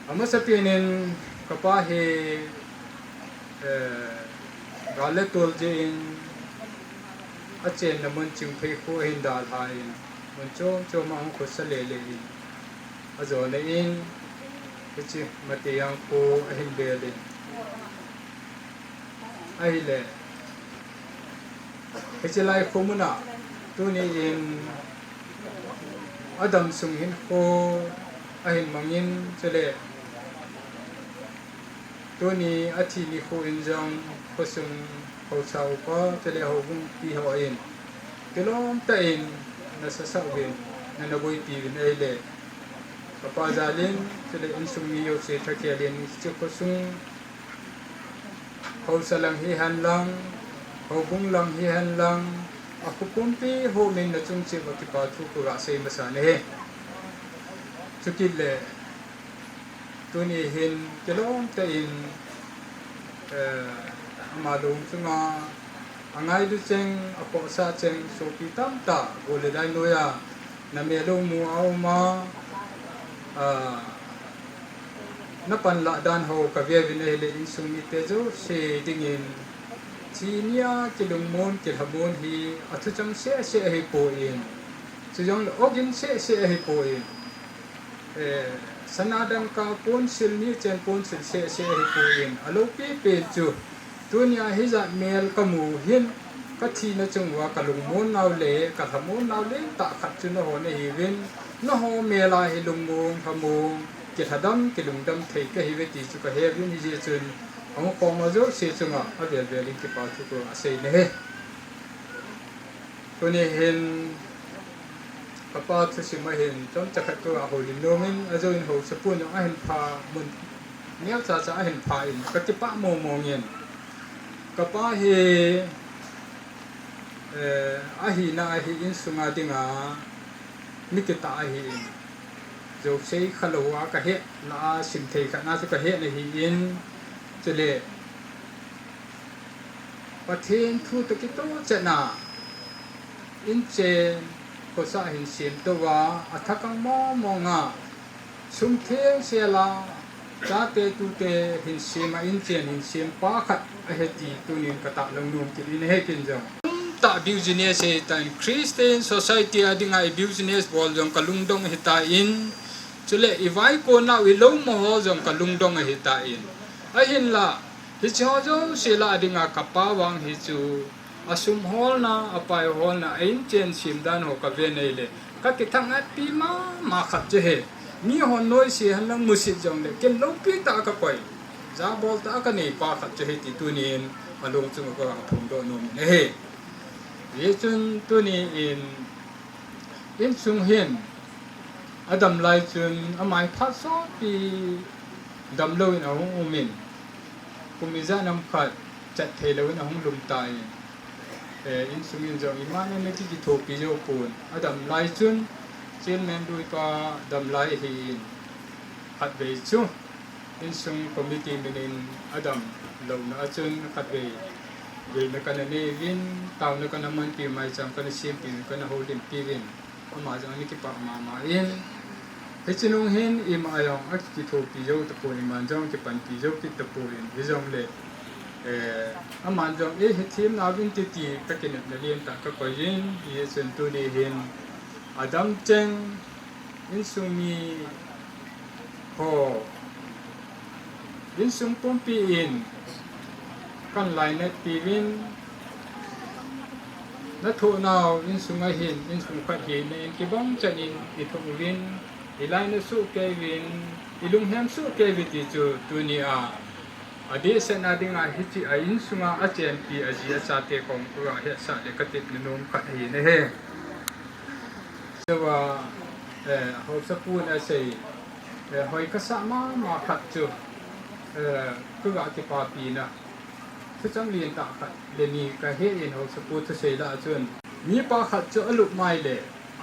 อามาสเปียนินกับป้าเฮกาเลตัวเจนอาเจนมันจึงเพย์โคเห็นดาลหายมันโจมมังคุสเลเลนอาจจะในอินก็จะมาเตียงโคเห็นเบลินไอ้เล่ก็จะไล่ข้อมูลตัวนี้เองอดัมสุงหินโคไอ้มังอินจะเล่ตัวนี้อาทินิโคอินจังก็สุงเขาชาวก็จะเล่เขาบุ้งปีเขาเองแต่ล้อมแต่เองน่าสะสาวเองนั่นน่ะบุยปีเป็นไอ้เล่กับป้าจาลินจะเล่อินสุงมีโยเซทักเกลินจะก็สุงเขาสลังฮิฮันลังเขาบุ้งลังฮิฮันลังaku kumpi ho min na chung che ba ki pa thu ku ra sei ma sa ne chukil le tu ni hin kelong ta in ma dong chunga angai du cheng apo sa cheng so pi tam ta go le dai no ya na me lo mu au ma na pan la dan ho ka ve vi ne le in sung ni te jo se ding in Chinia kilumon kilhamon hi athucham se hi poin chujong ogin se hi poin sanadang ka pon silni chen pon sil se hi poin alopi pe chu tunia hi za mel kamu hin kathi na chungwa kalungmon naw le kathamon naw le ta khat chu no ho ne hi win no ho mela hi lungmong thamong kithadam kilungdam thei ka hi veti chu ka he win hi chun ang koma jo se chunga avel veling ki pa thu ko asei ne he to ne hen papa thu si ma hen chom chakhat ko a holin nomin ajo in ho sapun a hen pha mun niaw cha cha a hen pha in ka ti pa mo mo ngien ka pa he a hi na a hi in sunga dinga nikita a hi jo sei khalowa ka he na sim thei ka na chu ka he ne hi inจะเล่ประเทศทูตกิโตจะน่าอินเจนก็สาหินเสียมตัวอัฐกังมองงาสุมเทเสียลาจ้าเตตุเตหินเสียมาอินเจนหินเสียมป้าขัดเฮติตุนินกตะลงนุ่มกินเฮกินจังตาบิวจิเนสเฮตันคริสเตียนโซไซตี้อดิงไอบิวจิเนสบอลจงกะลุงดงเฮตาอิน chule iwai ko na wi lo mo ho jong ka lung dong hi ta in a hin la hi cho jo sila adinga kapa wang hi chu asum hol na apai hol na ain chen sim dan ho ka ve nei le ka ki thang at pi ma khat che he mi hon noi si han lang musit jong le ken lo pi ta ka koi za bol ta ka nei pa khat che he ti tu nin malung chung ko ang phum do nom ne he ye chun tu ni in sung hin adam lai chun amai phat so pi dam lo in ahung umin kumiza nam khat chat the lo in ahung lum tai in sung in jong iman ne ti ki tho pi jo pun adam lai chun chen men dui pa dam lai hi khat be chu in sung committee minin adam lo na chun khat be na kana ne win taw na kana man pi mai cham kana sim pi kana holding pi win ma jang ni ki pa ma in he chinung hin im ayong ak ki tho pi jo ta po ni man jong ki pan pi jo ki ta po in hi jong le aman jong he thim na win ti ti ka ken na lien ta ka ko yin ye sen tu ni hin adam cheng in sumi ho in sum pom pi in kan lai na pi win na thu naw in sunga hin in sung khat hi ne in ki bong chan in I thong win I lai na su ke win I lung hem su ke wi ti chu tu ni a ade se na ding a hi chi a in sunga a chen pi a ji a cha te kong ku a he sa le ka tip ni nom khat hi ne he so wa ho sa pu na sei hoi ka sa ma khat chu ku ga ki pa pi na chu chang lien ta khat le ni ka he in ho sa pu thu sei la chun mi pa khat chu alup mai le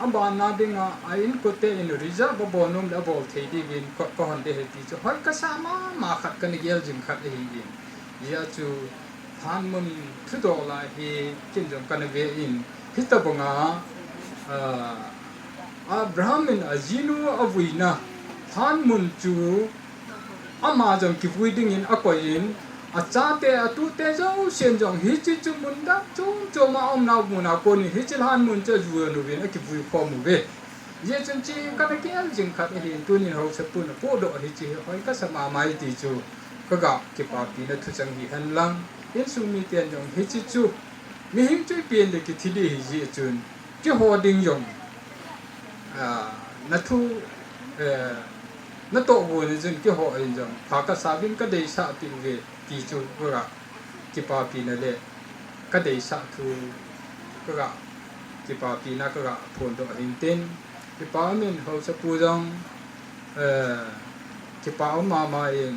amban na dinga a in ko te in reserve bo bonum da bol thei di win ko hon de he ti chu hoi ka sa ma khat ka ni gel jing khat hi in ya chu than mun thu do la hi chin jong kan ve in hi ta bonga Abraham in azinu avina than mun chu ama jong ki vui ding in akoin a cha te a tu te jo sen jong hi chi chu mun da chu ma om na mu na ko ni hi chi han mun cha ju no vin a ki vui ko mu ve ye chen chi ka na kel jing khat hi tu ni ho sa pu na po do hi chi hoi ka sa ma mai ti chu ka ga ki pa pi na thu chang hi han lang in su mi ten jong hi chi chu mi hing chui pien de ki thi di hi ji chun ki ho ding yong na thu na to bo ni jin ki ho in jong pha ka sa bin ka dei sa pi ve ti chu ga ki pa pi na le ka dei sa thu ga ki pa pi na ga phon do hin tin ki pa men ho sa pu jong ki pa ma in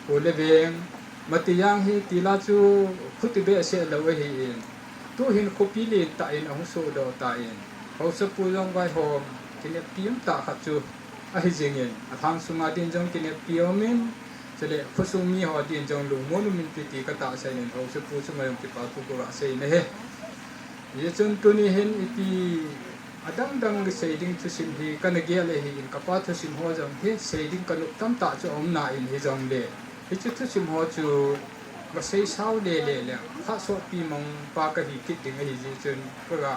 ko le beng mati yang hi ti la chu khuti be se lo hi in tu hin ko pi le ta in ang so do ta in ho sa pu jong vai hom ki ne piam ta kha chu a hi jing in a thang sunga din jong ki ne piomin chele phusung mi ho din jong lu mo min pi ti ka ta sai nen ho sa pu chu mai ki pa tu ko ra sai ne he ye chun tu ni hen iti adang dang sei ding chu sim hi kan ge le hi in ka pa thu sim ho jong he sei ding ka lu tam ta chu om na in hi jong le hi chu thu sim ho chu ma sei sao le kha so pi mong pa ka hi kit ding hi ji chun ko ga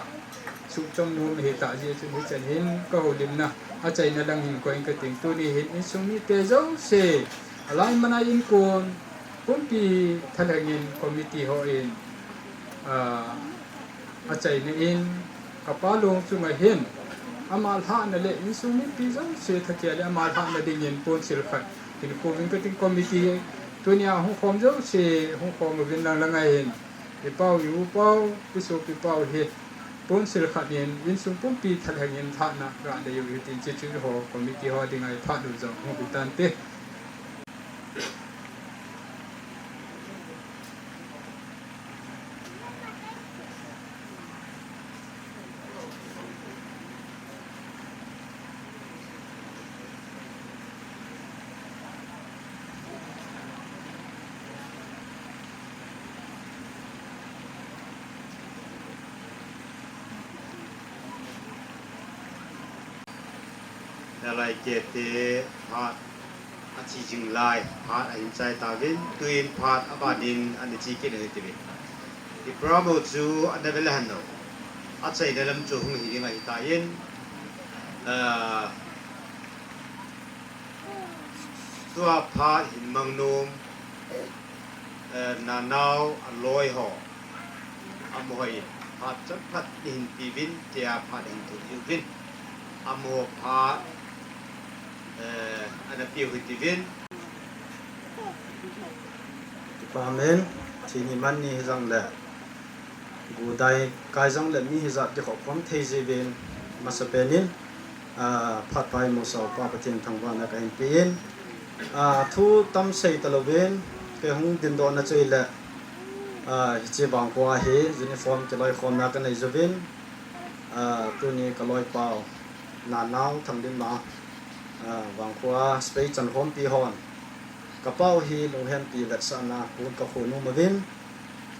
su chong nu he ta ji chun hi chen hin ka ho lim na a chai na lang hin ko in ka ting tu ni hin in sung ni te zo se alai mana in kon pum pi thalangin committee ho in a chai ni in ka pa long chu ma hin amal ha na le in sung ni pi zo se thakya le amal ha na ding in pon sil khat in ko wing ka ting committee tu nia hu khom zo se hu khom vin lang lang ai hin pi pau yu pau pi so pi pau he pon sil khat in sung pum pi thalangin tha na ra de yu tin chi chu ho committee ho ding ai tha du zo hu bi tan te lai ke te phat a chi jing lai phat a in chai ta vin tuin phat abadin an chi ke ne te ti promo chu an da vel han no a chai da lam chu hung hi ngai ta yin ตัวพาหินมังนุมนานาวอลอยหออมอยพาจัดพัดหินปีวินเตียพาหินตุยูวินอมอพาอันปีหินตีวิน Amen. Chini mani hizang le. Gudai kai zang le mi hizat de khop pom thei jibin masapenin phatpai mo so pa patin thangwa na kain pin thu tam sei talovin ke hung din do na chei le chi bang kwa he uniform chaloi khom na ka nei jovin tu ni kaloi pau na naw thang din ma bang kwa space chan hom pi hon kapau hi lo hen pi vet sana pun ka khonu mavin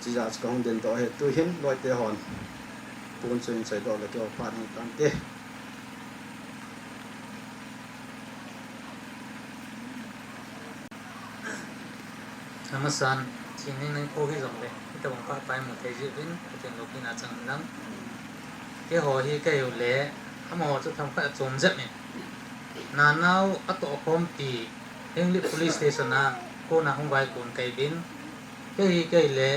chi ja ka hong den to he tu hin loi te hon pun chen sai do le ko pan tan te Namasan chini nang ko hi zong le ta bang pa pai mo thai ji bin ten lo kin a chang nang ke ho hi ke yo le amo chu tham kha chom zet ni na nau ato khom pi English police station na ko na hong vai kun kai bin ke hi ke le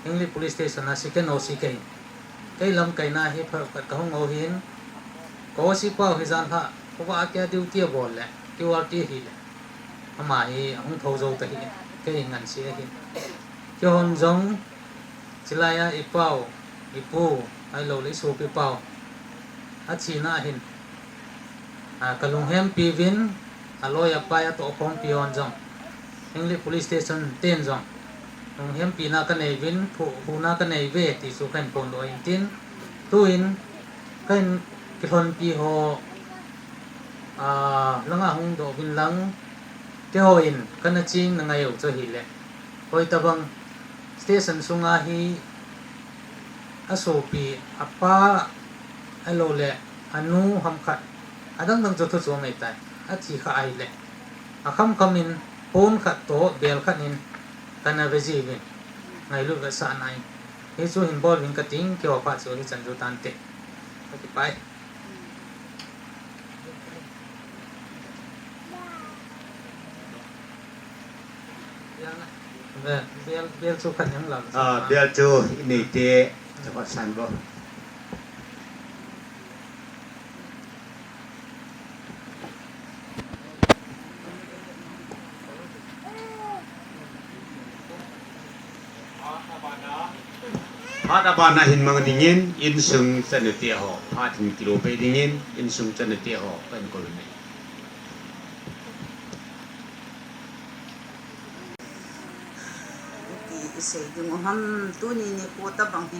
English police station na second o si kai kai lam kai na hi phar ka hong o hin ko si pa hi zan ha ko wa kya duty bol le QRT hi le ama hi hong thau zo ta hi cái ngành xe hi cho hon giống chilaya ipao ipu ai lo le so pi pao a china hin kalung hem pi vin aloya pa ya to khom pi on jong English police station ten jong lung hem pi na ka nei vin hu na ka nei ve ti su kan pon do in tin tu in kan ki thon pi ho langa hung do vin lang ke ho in kana ching na ngayo cho hi le hoi tabang station sunga hi asopi apa alo le anu ham khat adang dang cho cho ngai tai a chi kha ai le a kham in pon khat to bel khat in kana veji vin ngai lu ga sa nai he chu hin bol hin ka ting ke wa pa chu hi chan ju tan te ki pai Biar chu khat yang lam biar chu ni te chapa san bo Phat abana hin mang dingin in sung chan te ho phat hin kilo pe dingin in sung chan te ho pen ko ni se dung ham tu ni ni ko ta bang hi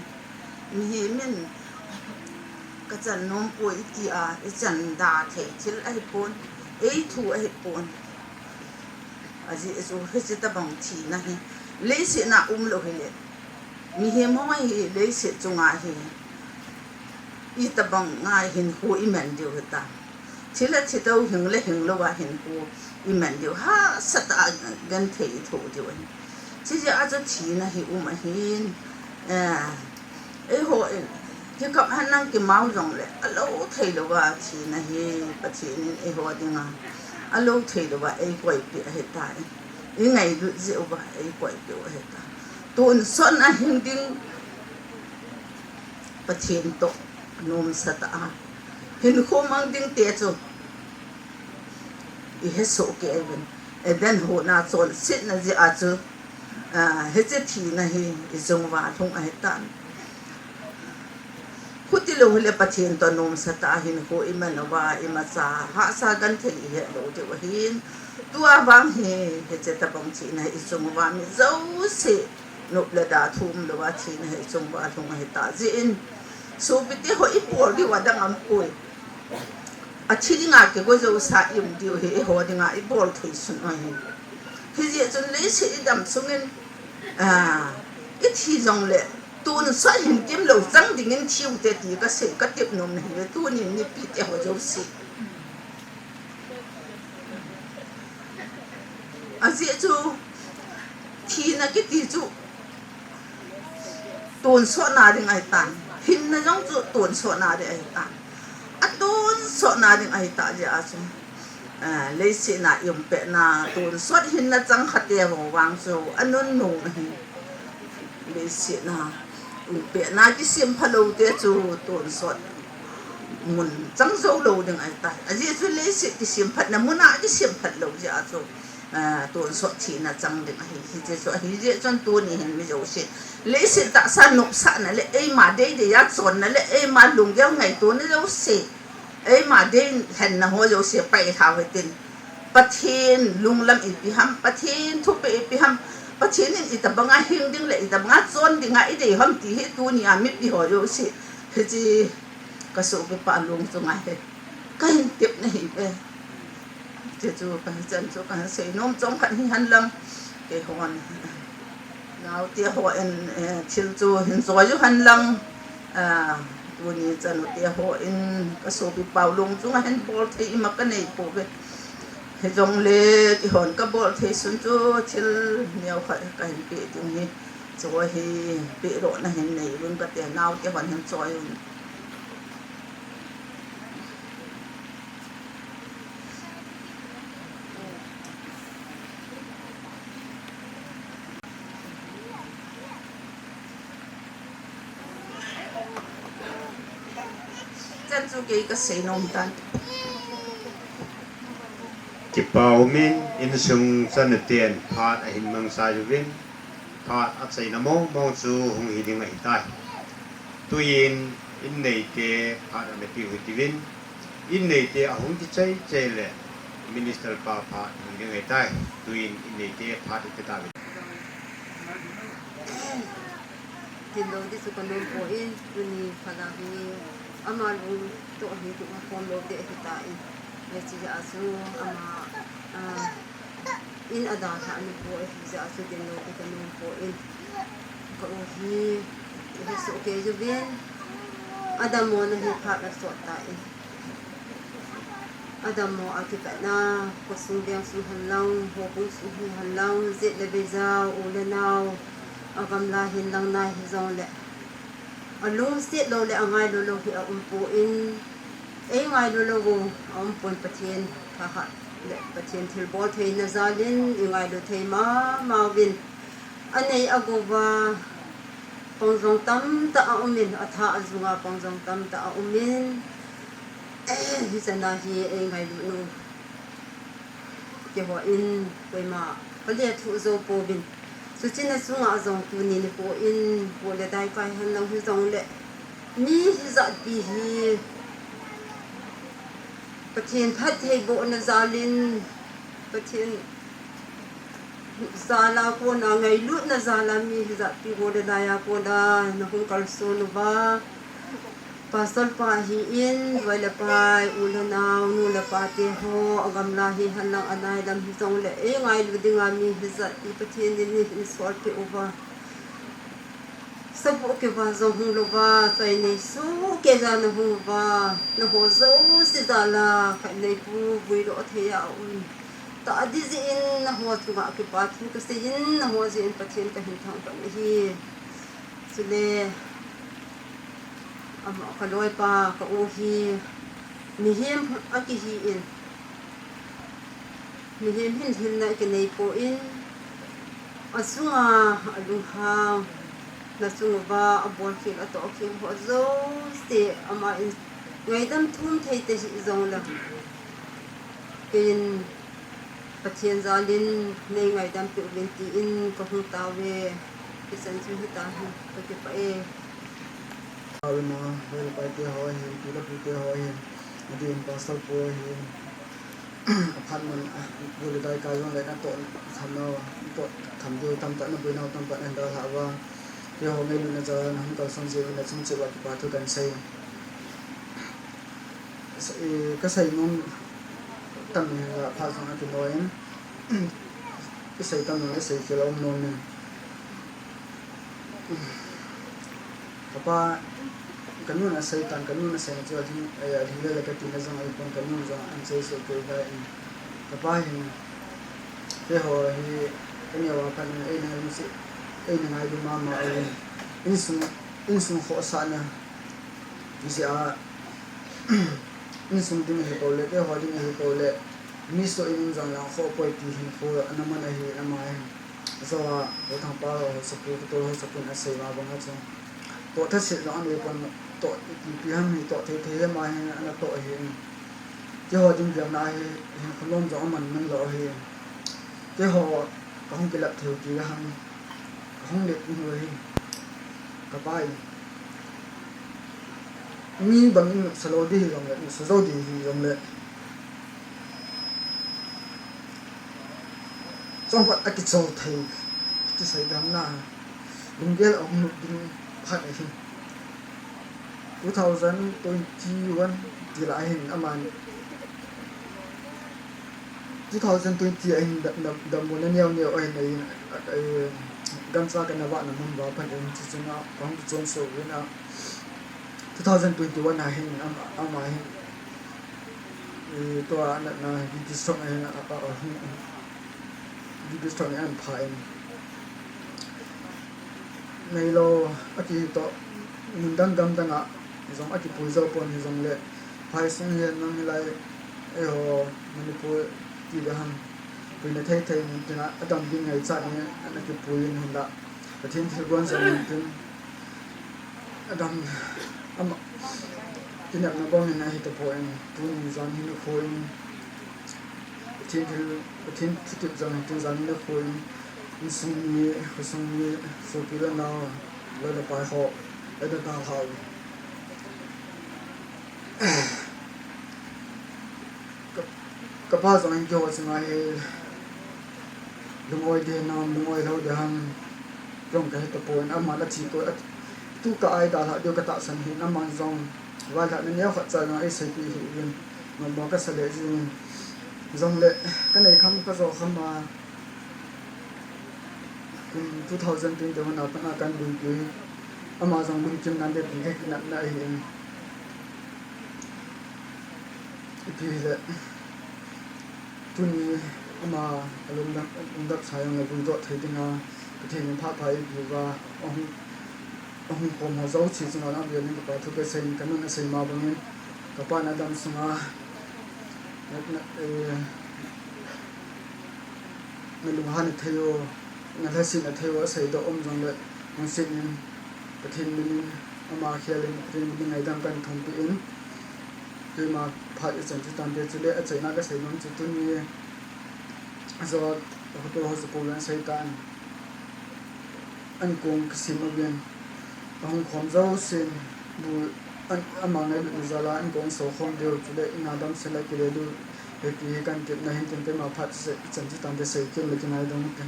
mi he men ka chan nom po ti a chan da the chil ai pon ei thu ai pon aji so he ta bang thi na hi le se na lo he le mi he mo mai le se chunga hi I ta bang nga hin hu I man dio ta chila chitau hing le hing lo wa hin hu I man dio ha sata gan the thu dio chỉ là cho chỉ là hiểu mà hin ấy hội chỉ có hắn năng cái máu rồng lệ lâu thấy đượcว่าchỉ là hi bắt chỉ nên ấy hội đi mà lâu thấy đượcว่าấy quậy bị hết tại ấy ngày được rượu và ấy quậy bị hết tại tuần xuân anh hình tiếng bắt chỉ tổ nôm sát à hình khô mang tiếng tiệt rồi ấy hết số cái bên ấy đến hội na xuân xịt là gì à chứ hết thì này dùng vào thùng ấy tan hút đi lâuเลยประเทศตอนนมสตาหินโคอิมันว่าอิมาซาหาซากันที่เหตุโดยว่าหินตัวบางเหตุจะตะบงชีนะdùngว่ามีเจ้าสินบเลยดาทุ่มหรือว่าชีนะdùngว่าทงให้ตาจีนสูบที่เขาอีปวดดีว่าดังอันป่วยอาชีพงานเกี่ยวกับจะสายยุ่งเดียวเหตุเขาดังอีปวดที่สุดหน่อยที่จะจนเลยสิดำส่งเงินít khi dòng lệ tuôn xoay hình kiếm lầu răng thì nên chiêu để thì các sự các tiệm nồng này với tuôn nhìn như bị theo dấu xị dễ chú thì là cái tí chú tuôn xoa nào thì ngày tàn hình là giống chú tuôn xoa nào thì ngày tàn tuôn xoa nào thì ngày tàn gì chú เลยสินะยมเปนาตูนสวดหินนะจังขัดเดียววางโซอันนั้นหนูเลยสินะเปนาที่เสียมพะโลเตจูตูนสวดมุนจังโซโลดึงไอ้ตายอันนี้จุเลยสิที่เสียมพัดนะมุนที่เสียมพัดโลจะอาโซตูนสวดทีนะจังดึงไอ้ที่จะสวดที่จะจนตัวนี้เห็นไม่รู้สิเลยสิตาสนุกสนเลยไอ้มาได้เดียจนเลยไอ้มาลุงยังไงตัวนี้รู้สิไอ้มาได้เห็นนะหัวโยเสียไปทาวตินปะเทนลุงลำอิปิฮัมปะเทนทุบไปอิปิฮัมปะเทนนี่อิตาบังอาหิงดิ้งเลยอิตาบังอาจนดิ้งไอ้เดียฮัมตีให้ตัวนี้อามิปิหัวโยเสียเฮจีกระสุไปปาลุงตรงไหนก็เห็นเต็มในหิบเจ้าจูกันจันจูกันเสียน้มจงขันหันลังเกี่ยวนเราเตี้ยหัวชิลจูเห็นสวยอยู่หันลังตัวนี้จะนุเตียหัวกระสุไปเป่าลงจงเห็นบอลที่มากันในปูเปจงเล็กหอนก็บอลที่สุนจูชิลเนียวขัดกันเปียตรงนี้สวยที่เปียโดนเห็นในรุ่นก็เตียนาวเตียหอนเห็นสวยจันจูเกยก็เสนมตันจิเปามินอินซุงสันเตียนพาดหินเมืองซาจูวินพาดอัศยนโมมองซูหงหิดิงไอตายตุยินอินเนเตพาดอเมติหุติวินอินเนเตอหงที่ใจเจเลมินิสเตอร์พาดหงหิดิงไอตายตุยินอินเนเตพาดอุตตาวินจินโดที่สุกันโดนโอยวันนี้พลังนี้อามาลุงตัวนี้ตัวมาฟอมโลเดะที่ตายเวทีจะอาสูอามาอินอดาทานุโอยจะอาสูจินโดที่กันโดนโอยก็โอ้ฮีที่สุเกจูบินอาดามโมนะฮีพาแบบสวดตายอาดามโมอาทิตย์หน้าก็สุงเดียงสุหันลังหัวปุ้งสุหันลังเจ็ดเลเบจาอูเลนาวอากำลาหินลังนายฮิซองเละอลุงเสียโลเละง่ายโลโลที่อาอุมปูอินง่ายโลโลกูอาอุมปูนปะเทียนทหารเละปะเทียนทิลบอลเทนซาลินง่ายโลเทมาวินอันนี้อากูว่าปองจงตั้มตาอุมินอัฐาจุงาปองจงตั้มตาอุมินฮิซานาฮีง่ายโลนูเกี่ยวกับอินไปมาเขาเรียกทุโซโปบินสุจินสุงาจงตัวนี้โปอินโปเลได้ไปหันลังฮิจงเละมีฮิจัดปีฮีปะเทียนพัดเทโบนซาลินปะเทียนซาลาโกนาไงลุนซาลามีฮิจัดปีโบเลได้ยาโกดานหุกัลโซนวาpasal pahiin wala pai ulanaw nula pati ho agam lahi halang anay lam hitong le ngai luding ami hizat ipatin din ni sort pe over sabu ke ba zo hung lo ba sai nei su ke ja na hu ba na ho zo si dala ka nei pu bui ro the ya un ta di zin na ho tu ma ke pa thu ka se yin na ho zin patin ka hin thang pa hi sule ama kaloi pa ka uhi mihim akihi in mihim hin na ke nei po in asunga alungha na sunga abon fil ato kim ho zo ste ama in ngai dam thum thei te zong la kin pathian zalin nei ngai dam pi binti in ko hu tawe kisan chu hita hu ko ke pa e Alma, well, by the hoy, Pila Pute hoy, the impostor for him. Apartment, would die Kazan like a ton, Hano, come to Tamtan, bring out Tampan and Hava. The home in the Hunter Sonsi, and that's what the party can say. Because I know Tammy pass on to Noyan. Because I don't know, I say, kill on no. Papa kanun asay tan kanun asay jo din ay dile ka tinazang ay pon kanun jo ang say so ko da in kapahin pero hi kanya wa kan ay na si ay na ay mama ay insung ho sana isi a insung din hi pole ke ho din hi pole mi so in jong la kho poi ti hin kho anaman a hi amai so ho thang pa ho sapu to ho sapu na sei ma bang cha to tha se jong an le pon to pi ham ni to the ma hi ana to hi ke ho jing jam na hi hin kholom jong man man lo hi ke ho ka hong ke lap theu ti ga ham hong le ni ho hi ka pai mi bang salo di hi jong le so di hi jong le trong vật ác châu thầy cái xảy ra là đúng cái ông nụ đinh phát này hình 2021 thì lại hình âm an 2020 anh đậm muốn nhiều anh này gan sa cái nào bạn làm vào phần em chỉ cho nó có một trong số với nó 2021 này hình âm anตัวนั้นนะที่ส่งให้di bistro ni an phain nei lo aki to mundang gam danga jong aki puizo pon hi jong le phai sing hian nang lai e ho manipur ti ga han puina thai thai ni tina adam ding ngai cha ni an aki puin hunda pathin thil gon sa ni tin adam am tina na bong na hi to poen tun zan hi no khoin tin tip jang tin zan na khoi sung ni so pila na lo la pai ho ada ta ha ka pa zang jo sanga he lungoi de nam lungoi lo de han rong ka ta poin amma la chi ko tu ka ai da la de ka ta san hi na man zong wa la ne ya khat cha na ai sai pi hi yin ma ba ka sa le ji dòng lệ cái này không có rõ không mà 2020 nào tận akan bungki ama dòng bungkim nande bungki nak na hin itu le tuni ama alum dak sayang la bung dot thai dinga cái thing pha phai bu wa ông kom ha zau chi chunga na bi ni ka thu ke sen kan na sei ma bang ka pa na dam sunga na luhan theo na thasin theo sai do om jong le ang sin pathin min ama khialin trin min ngai dam kan thong pi in ke ma pha chen chu tan de chule a chaina ka sai nom chu tu ni zo to ho su polan sai tan an kong sim abian ang khom zo sin bu an amang ai lu zala an kong so khom de chule ina dam se la ke du ki kan ke na hin te ma phat se chen chu tan de sai ke le kinai dong ke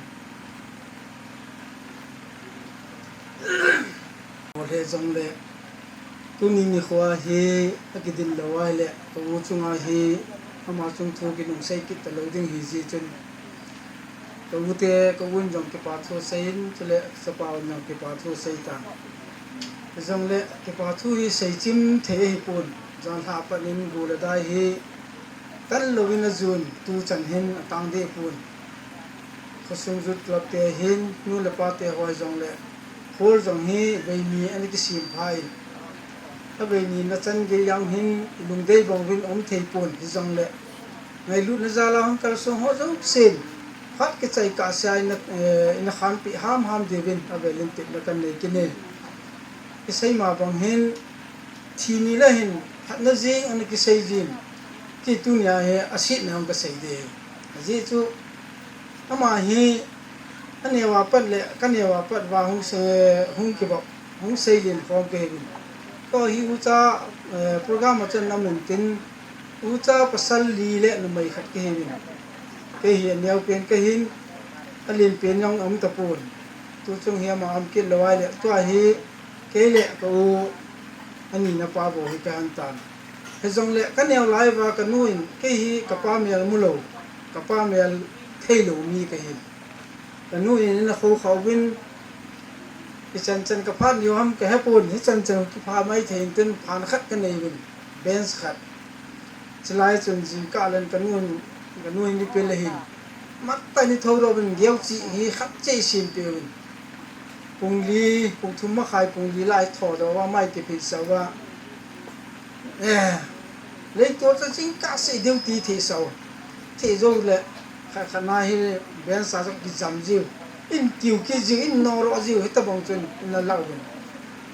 he jong le tu ni ni khwa he akidin lawai le ko chunga he ama chung thu ki nong sai ki ta lo ding hi ji chen to ute ko won jong ke pa tho sein chule sa pa on ke pa tho sai ta jong le ke pa thu hi sai chim the hi pon jan ha pa nin gu la dai hi tan lo win jun tu chan hin tang de pon ko sung jut lap te hin nu le pa te hoi jong le hol jong hi bei ni ani ki sim phai a bei ni na chan ge yang hin lung dei bong win om thei pon hi jong le ngai lu na zala hang kal so ho jong sen phat ke chai ka sai na in khan pi ham de win a be lim te na kan ne ki ne ki sai ma bong hin thi ni la hin hat na jing ani ki sai jin ki tu nya he asit na ka sai de ji chu ama hi ane wa pat le kane wa pat wa hung se hung ki ba hung sei lin form ke hin to hi u cha program chen namun tin u cha pasal li le no mai khat ke hin ke hi neu pen ke hin alin pen yong om ta pun tu chung hi ma am ki lawai le to hi ke le ko ani na pa bo hi kan tan he jong le kaneu lai wa kanuin ke hi ka pa mel mulo ka pa mel thelo mi ke hin kanuin na kho win ki chan ka phan yo ham ke hapun hi chan ki pha mai thein tin phan khat ka nei win bench khat chlai chun ji ka len kanuin ni pe le hin mat ta ni tho ro bin geu chi hi khat che sim pe win pung thum ma khai pung li lai tho do wa mai ke phi sa wa le to cha jing ka se deu ti the sau ที่จงเลยขณะที่เบนสาสกิจำจิวอินติวกิจิวอินนอรอจิวที่ตะบงจนอินละเล่ากัน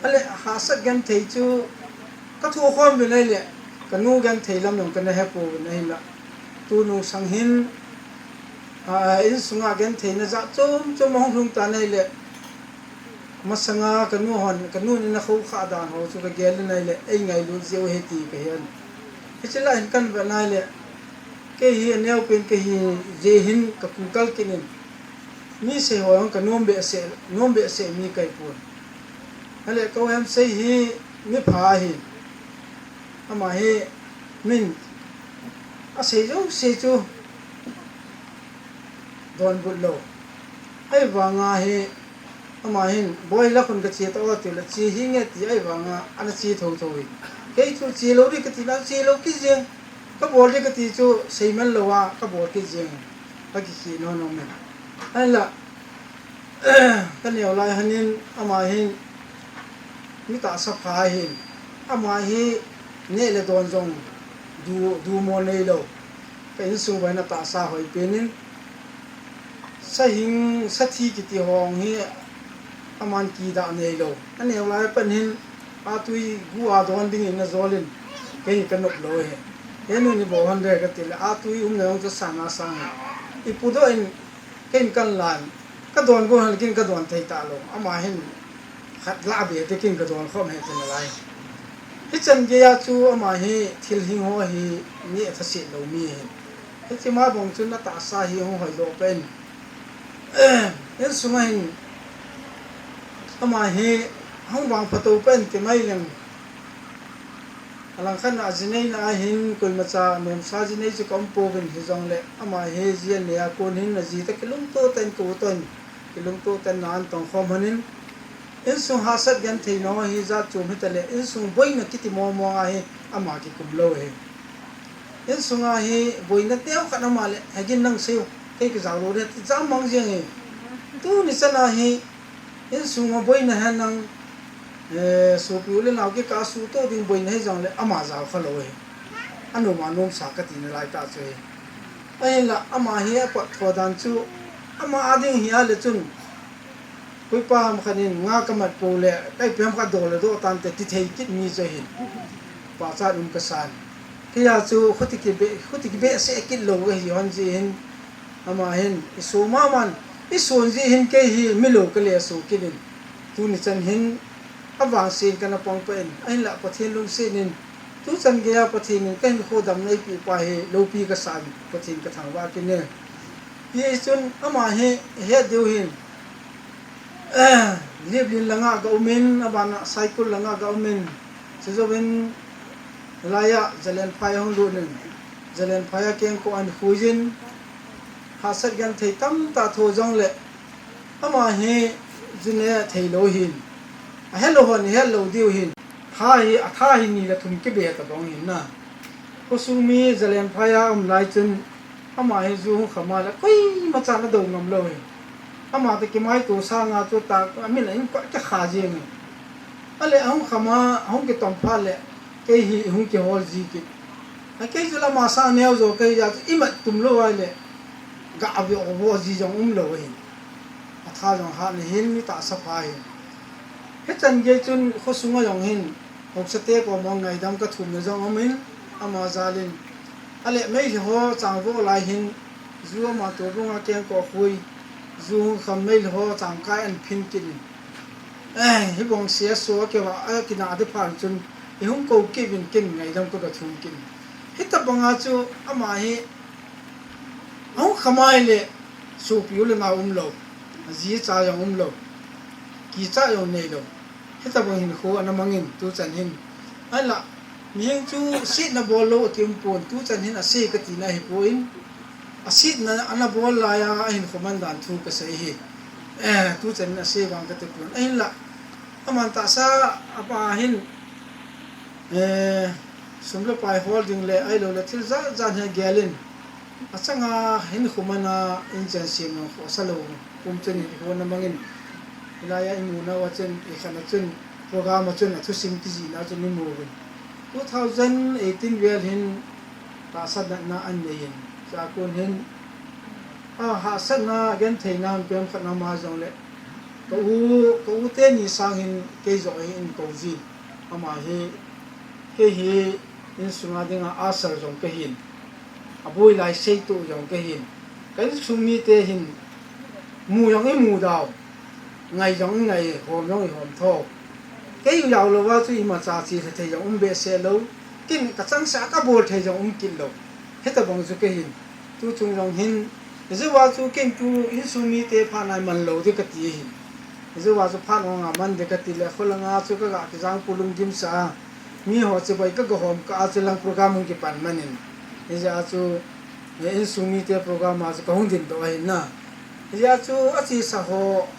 อะไรหาสักกันเทจูก็ทั่วความเป็นไรเลยกันนูกันเทลำหนึ่งกันได้แฮปปี้ในละตูนูสังหินอินสุงากันเทนะจ๊ะจมมองลงตาในเลยมาสังากันนูหันกันนูนี่นะเขาขาดานเขาสุกเกลในเลยไอ้ไงรู้เจียวเฮตีไปเห็นที่จะไล่กันแบบนั้นเลยก็เฮียเนี่ยเป็นก็เฮียเจหินกับกุกลกินนี่เสียหัวกันนุ่มเบสมีไก่ปูนอะไรก็เห็นเสียฮีมีผาฮีอามาฮีมินเสียจูโดนบุญโลไอ้วางฮีอามาฮีบ่อยละคนก็เชียตัวติละชีฮีเงี้ยที่ไอ้วางอันชีทงๆเฮ้ยจูชีโลดิกติละชีโลกิเจก็บอกดิกติจูเสียมันโลวะก็บอกกิเจก็กิขีโนแม่ไอ้ละกันเหนียวลายหันินอามาฮีมิตาสภาฮีอามาฮีเนี่ยเลยโดนจงดูโมเนโลเป็นสูงไปนะตาสาหอยเป็นนินสะหิงสัทีกิติหองฮีอามันกีดาเนโลอันนี้เอาไว้เป็นหินอาตุยกูอาดอนดิ้งนะโซลินเกี่ยกันนกโลเฮเห็นนี่บอกฮันเดกติละอาตุยเนี่ยองจะสานาสังอีปุโดอินเกี่ยกันลานก็โดนกูหันกินก็โดนไทยตาลงอามาหินขัดลาเบียที่กินก็โดนข้อมเหตุอะไรที่จันเกียจูอามาฮีทิลหิงหัวฮีนี่ทัศน์เรามีที่ที่มาบอกจุนนัตตาสาฮีหัวหอยโลเป็นเห็นสมัยอามาฮีห้องวางประตูเป็นที่ไม่ยังหลังขันอาจินัยน่าหินคนมาจากนมซาจินัยจะกำปูเป็นที่จงเลยอามาฮีเจียนเนี่ยคนหินน่ะจีแต่กิลุงโตเต็นกูต้นกิลุงโตเต็นนานตองข้อมันนินอินสุงหาสัตกันที่น้องฮีจัดจูมิตรเลยอินสุงบ่อยนักกิติมองอาฮีอามากิคุมโลเฮอินสุงอาฮีบ่อยนักเดียวกันอามาเลยให้กินนังเสียวใครก็จะรู้เลยที่จ้ามังเจียงเฮตู้นิสันอาฮีอินสุงบ่อยนักให้นังสูบอยู่เลยเราเกี่ยกาสูโต้ดิ้งบ่อยนักให้จังเลยอามาจะเอาขลุ่ยอันนู้นมานุ่มสักตินไล่ตาเจไอ้ละอามาฮีปัดหัวดันจูอามาอาดิ้งฮีอาเลจุนคุยป้ามขันินงากมัดปูเล่ไอ้เพียงขัดโดเลยโดตันแต่ที่เทกิดมีจะเห็นป้าซาดุมกษันที่ยาจูขุติกิเบเสกิดโลกเห็นจีเห็นอามาเห็นอิสุมามันอิสุนจีเห็นเกยมิโลกเลยสุกินตูนิจันเห็นอวางเสียนกันปองเป็นไอ้ละปะเทนลุงเสียนตูจันเกียปะเทนก็เห็นโคดำในปีไปโลปีกษันปะเทนกระถางว่ากินเนี่ยยี่จุนอามาเห็นเดียวเห็นเรียบลินละงะกะอุมินอบานะไซคุลละงะกะอุมินสิโจเป็นลายะเจเลนไฟห้องดูนึงเจเลนไฟเกียงko an khujin hasat gan thei tam ta tho jong le ama he june thei lo hin a hello hon hello diu hin tha hi ni la thum ke be ta bong hin na ko sumi jelen phaya lai chun ama he ju khama la koi ma cha na do ngam lo he ama te ke mai to sa nga to ta ami la in ko ka kha je ngi ale hong khama hong ke tom pha le ke hi hong ke hol ji ke a ke ju la ma sa neo zo ke ya i ma tum lo wa le ga abi o bo ji jong lo he a tha jong ha ni hin mi ta sa pha he he chan ge chun kho sunga jong hin hok sa te ko mong ngai dam ka thum na jong amin ama zalin ale mai ho chang bo lai hin zu ma to bo nga ken ko khui zu kham mai ho chang kai an phin kin hi bong sia so ke wa a kina de phan chun hi hum ko ki bin kin ngai dam ko ka thum kin hi ta banga chu ama hi au khamai le su piu le ma lo ji cha yong lo ki cha yong nei lo hi ta bang hin kho anamangin tu chan hin ala mieng chu sit na bol lo tim pon tu chan hin a se ka ti na hi poin a sit na ana bol la ya hin komandan thu ka sei hi tu chan na se bang ka te pon ai la aman ta sa apa hin sumlo pai holding le ai lo le thil za jan he gelin achanga hin khumana injency no osalo chen ho na mangin ilaya imuna wachen ikhana chen program chen athu sim ti ji na chen ni mo 2018 wel hin ta sad na an nein จากุนเห็นหาสักนาเกนเทนามเปียมขนามาจงเลยก็เตนี่สร้างเห็นเกยจอยเห็นกูจีอามาเฮอินสุงาดิงอาศัยจงเกหินบุยไลเซตุจงเกหินกันสุมีเตหินมูยังไม่มูดาวไงยังไงหอมยังหอมทอกเกยอยู่ยาวเลยว่าที่มาจากที่เทยังเบสเซลกินกระสังสากบอลเทยังกินโลเฮตบังสุเกหินตู้จงยังหินจะว่าสุเก่งตู้อินสุมีเตพานายมันโลที่กติหินจะว่าสุพานองมันเด็กกติเลยคนละงาสุก็กะที่จังปุลุงกิมสามีหัวจะไปก็หอมก็อาจจะลังโปรแกรมที่ปันมันนี่จะอาจจะอินสุมีเตโปรแกรมอาจจะก็หุ่นดินตัวเห็นนะจะอาจจะอาทิตย์สะโห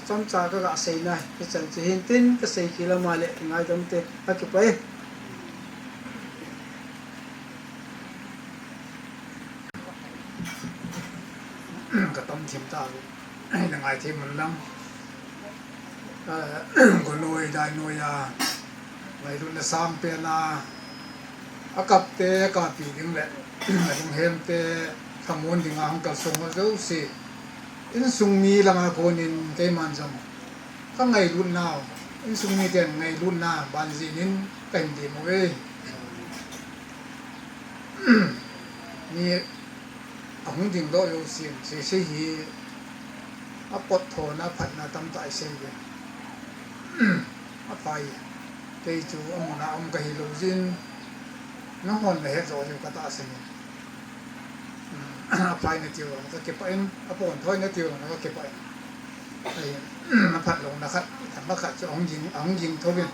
จำจากก็เสียนะที่ฉันจะเห็นตินก็เสียกิโลมาเลยง่ายจำเตะอาจจะไปก็ต้องทิมตายังไงที่มันลังก็หน่วยได้หน่วยวัยรุ่นสามเปียนาอากับเตะกับปีนึงแหละผมเห็นเตะทำวันที่งานกับส่งมาเจ้าสิอินสุงมีละมาคนอินเกมันจังก็ไงรุ่นน้าอินสุงมีเตะไงรุ่นน้าบานจีนินเป็นดีมั้ยนี่หุ่นดิ่งโดอยู่สิเสียหีอาปดโถนะผัดนะตั้มใจเสียอาไปเตยจูอมนะอมกะฮิโลจินน้องคนเลยเหตุอยู่กับตาเสียอาไปในจิวก็เก็บไปอาปนถ้อยในจิวก็เก็บไปไอ้มาผัดลงนะครับทำมาขัดจะยิงทวิน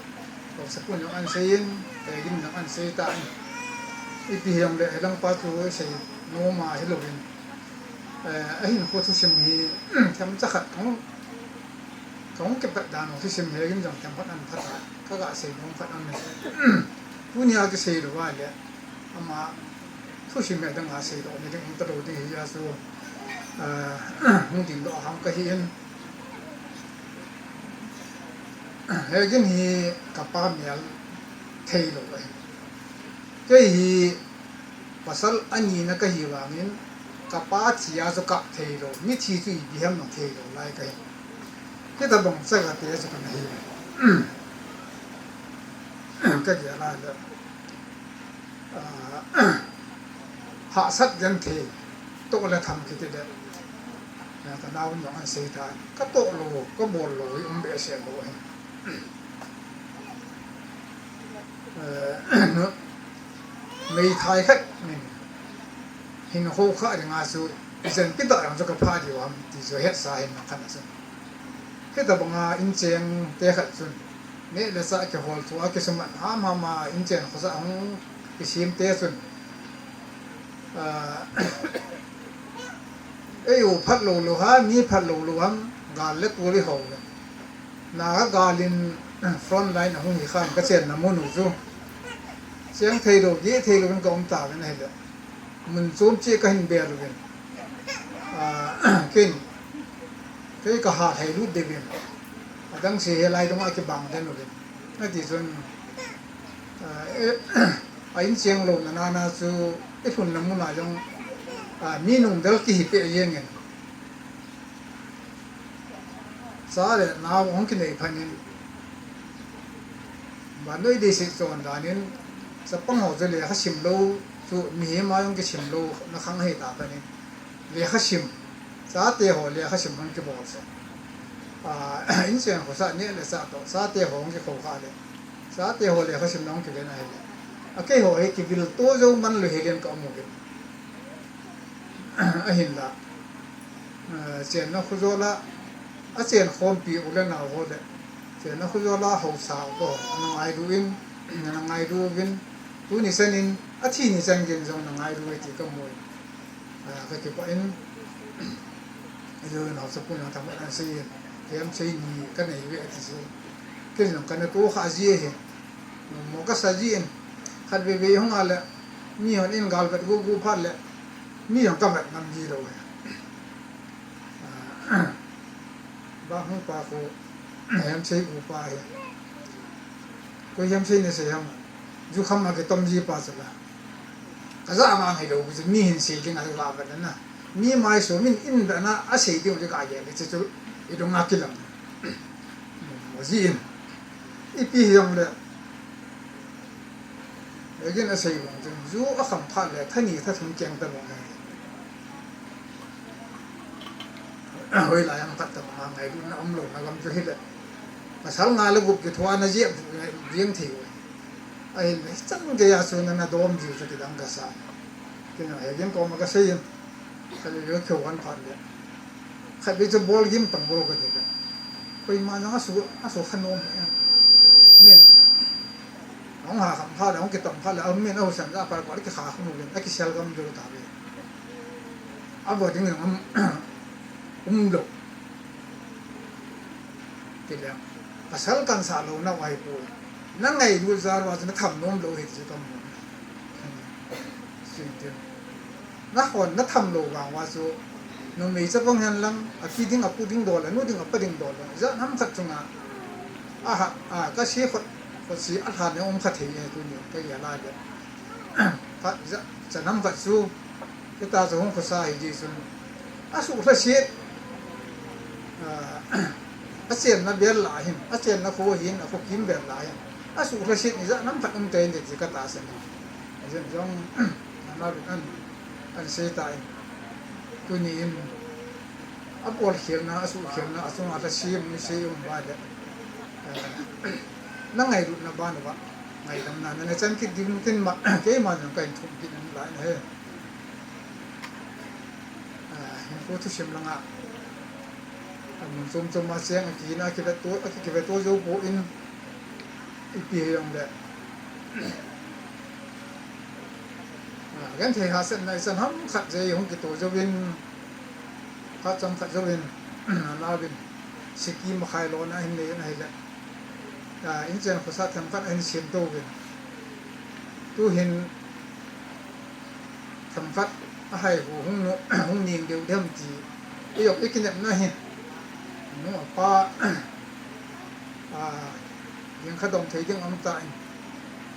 บอกสกุลของอันเซียนแต่ยิงของอันเซียตายอีพียังเลยลังปัจจุบันเสียโนมาให้ลงไอ้หนูพูดทุกสิ่งที่ทำจะขัดของเก็บดานทุกสิ่งที่ยิ่งจังทำพัดอันพัดก็กะเสียงพัดอันนี้ผู้นี้อาจจะเสียหรือว่าเนี่ยอามาทุกสิ่งที่ต้องอาศัยตัวนี้ต้องตระหนักที่จะสู้มุ่งถึงตัวเขาก็เห็นเฮ้ยยิ่งที่กับป้าเมียเทโลเลยก็ที่ภาษาอันนี้นะก็ที่ว่างี้กับป้าที่อาจจะกับเทโลมิที่ที่ดีhemน้องเทโลไล่กันที่ตะบงสักกับเทสกันนี่ก็จะอะไรเลยหาสัตยันเทโตแล้วทำกิจเด็ดนะแต่ดาวอย่างอันเสียทานก็โตโลก็บอลโลเบสเซโลในไทยครับหินโคข้าอย่างอาสุเส้นปิดอย่างจะกับพาดีว่าที่จะเฮ็ดสายมาขนาดนั้นเฮ็ดแต่บางอินเจงเตะขัดสุนเนี่ยเลสก็ฮอลตัวก็สมัยมาอินเจงเขาจะเอาไปชิมเตะสุนอยู่พัดโลฮะมีพัดโลฮะกาลเล็กตัวที่เขาเลยน่ากาลินฟรอนไลน์นะหุ่นข้างก็เสียนน้ำมันหนูจูเสียงเทโลยี่เทโลมันก็อมตาเป็นไงเด้อมันซูมชี้ก็เห็นเบียร์เลยกินที่ก็หาให้รูดเดียวดังเสียอะไรตรงอาจจะบังได้หนูเลยนั่นที่ส่วนไอ้เสียงลมนาซูไอ้ฝุ่นน้ำมันอะไรตรงมีนุ่งเด็กที่หิบเองเงี้ยสาเหตุน้าของกินไอ้พันนี้บ้านด้วยดีสิส่วนด้านนี้สปังหัวจะเลยเขาชิมโลสูมีมาอย่างกี่ชิมโลนักขังให้ตาพันนี้เลยเขาชิมสาเตหัวเลยเขาชิมมันกี่บอกสิอินเสียงเขาสาเนี่ยเลยสาเตหัวของกี่เขาขาเลยสาเตหัวเลยเขาชิมน้องกี่เลยนะเฮ้ยโอเคหัวไอ้กี่วิลโต้จะมันเลยเรียนก็มุ่งกันเห็นละเสียงนักขุดละเสียงคนปีอุลนาโหดเสียงนักขุดละหัวสาวก็นางไอดูวินตัวนี้เส้นนี้ที่นี่เส้นกินจงนางไอดูไอ้ที่ก็มวยก็เก็บไว้เรื่องเราสกุลเราทำอะไรสิเตรียมใช้นี่กันไหนเวทีสิก็อย่างกันตัวข้าจีเห็นมก็สัจจีนขัดเบี้ยห้องอะไรมีคนอินกาลกับกูพัดเลยมีอย่างกำลังนำยีเราเลยบ้าห้องปาโคแหมใช้กูปาเลยก็ยังใช้ในเสียงอยู่คำมาเก็ต้มยีปาสุดละก aza ma ngai lo bu ni hin se jing a la ba na ni mai so min in da na a se de de ka ye le chu I don't nga kilam mo zin I pi yong le again a se mo zu a kham pha le thani tha thum keng ta mo hoi la yang tat ta ma ngai lu na om lo na gam chu hi le ma sal nga le gup ki thwa na je rieng thi ai le chang ge ya su na dom ji chu ki dang ka sa ki na again ko ma ka se yin ka le yo khyo wan phan le khai be chu bol gim tang bol ka de ka koi ma na su khan nom men ong ha kham pha le ong ki tong pha le men au san ga pa ko ki kha khmu le ki sel gam do ta be a bo ding ngam lo ti le pasal kan sa lo na wai po na ngai du zar wa na tham nom lo he ji kam sin ti na hon na tham lo wa wa so no me sa pong han lang a ki ding a pu ding do la no ding a pa ding do la za nam khat chunga a ka si khot si a tha ne om kha the ye tu ni ka ya la de pa za nam khat su ke ta zo hong ko sa hi ji sun a su la si a chen na bel la hin a chen na kho hin a kho kim bel la hin a su la si ni za nam khat te ni ji ka ta sa ni zen jong na bi an se tai tu ni in apol khel na asu khel na asu ata sim ni se um ba de na ngai ru na ba na ba ngai dam na na chan ki dim tin ma ke ma na kai thum ki nan la he ko tu sim la nga am som som ma siang ki na ki ve to zo bo in pi yong de gan thei ha sen nai san ham khat je hong ki to zo win ka cham khat zo win na win siki ma khai lo na hin le na hele in chen ko sa tham khat in sim to win tu hin tham khat a hai hu hong no hong ning deu dem ji e yok ikin na hin no pa yang kha dong thei ding am ta in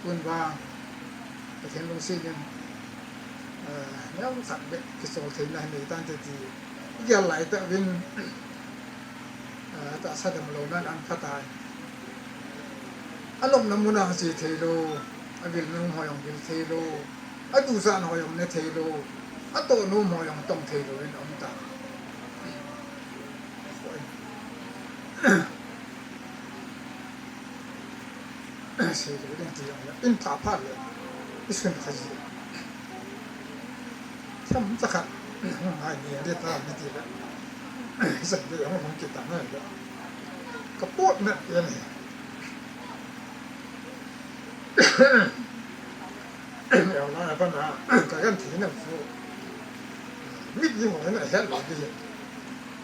kun ba ka then long si yin yang khat be ki so thei na nei tan te ji ya lai ta win ta sa dam lo nan an khatai alom namuna si thei lo avil nu hoyong bil thei lo atu sa no hoyong ne thei lo ato nu hoyong tong thei lo in om ta se lo den ti yong in ta pa le isun khaji sam ta khat ai ni de ta ni ti la sa de yong hong ki ta na de ka pot na ye ni el na pa na ka gan ti na fu mi ji mo na ya la de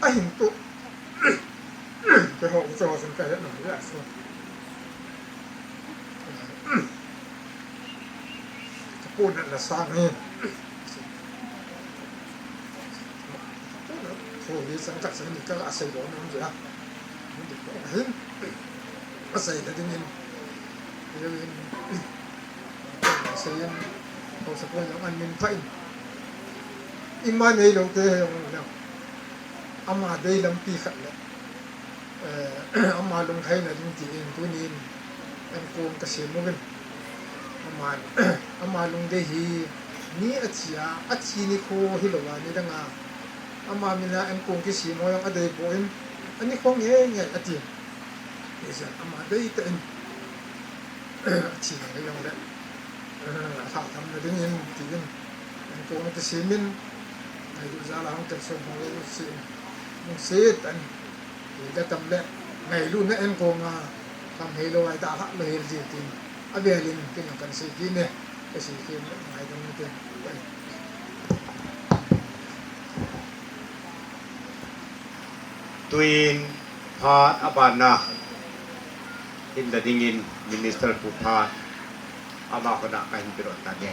a hin tu ke ho so san ka ya na ya so pun na sa ni so ni sang tak sang ni ka asai do nam ja ni ko hin asai da ding yin sai ko sa ko yang an min pai iman nei lo te lo ama dei lam pi khat le ama lung khai na ding ti in tu ni en ko ka se mo gen ama lung de hi ni achi ni ko hi lo wa ni danga ama mina en ko ki si mo yang adai po in ani khong ye nge ati isa ama dei ta en chi ni yong le sa tham na ding in ti in en ko ki si min ai du za la hong ta so mo si mo se tan ga tam le ngai lu na en ko nga kam he lo ai ta ha le ji ti avelin kin kan se ki ne si ki ngai dong te tuin phat abana in the dingin minister pu phat ama ko na kain pero ta ne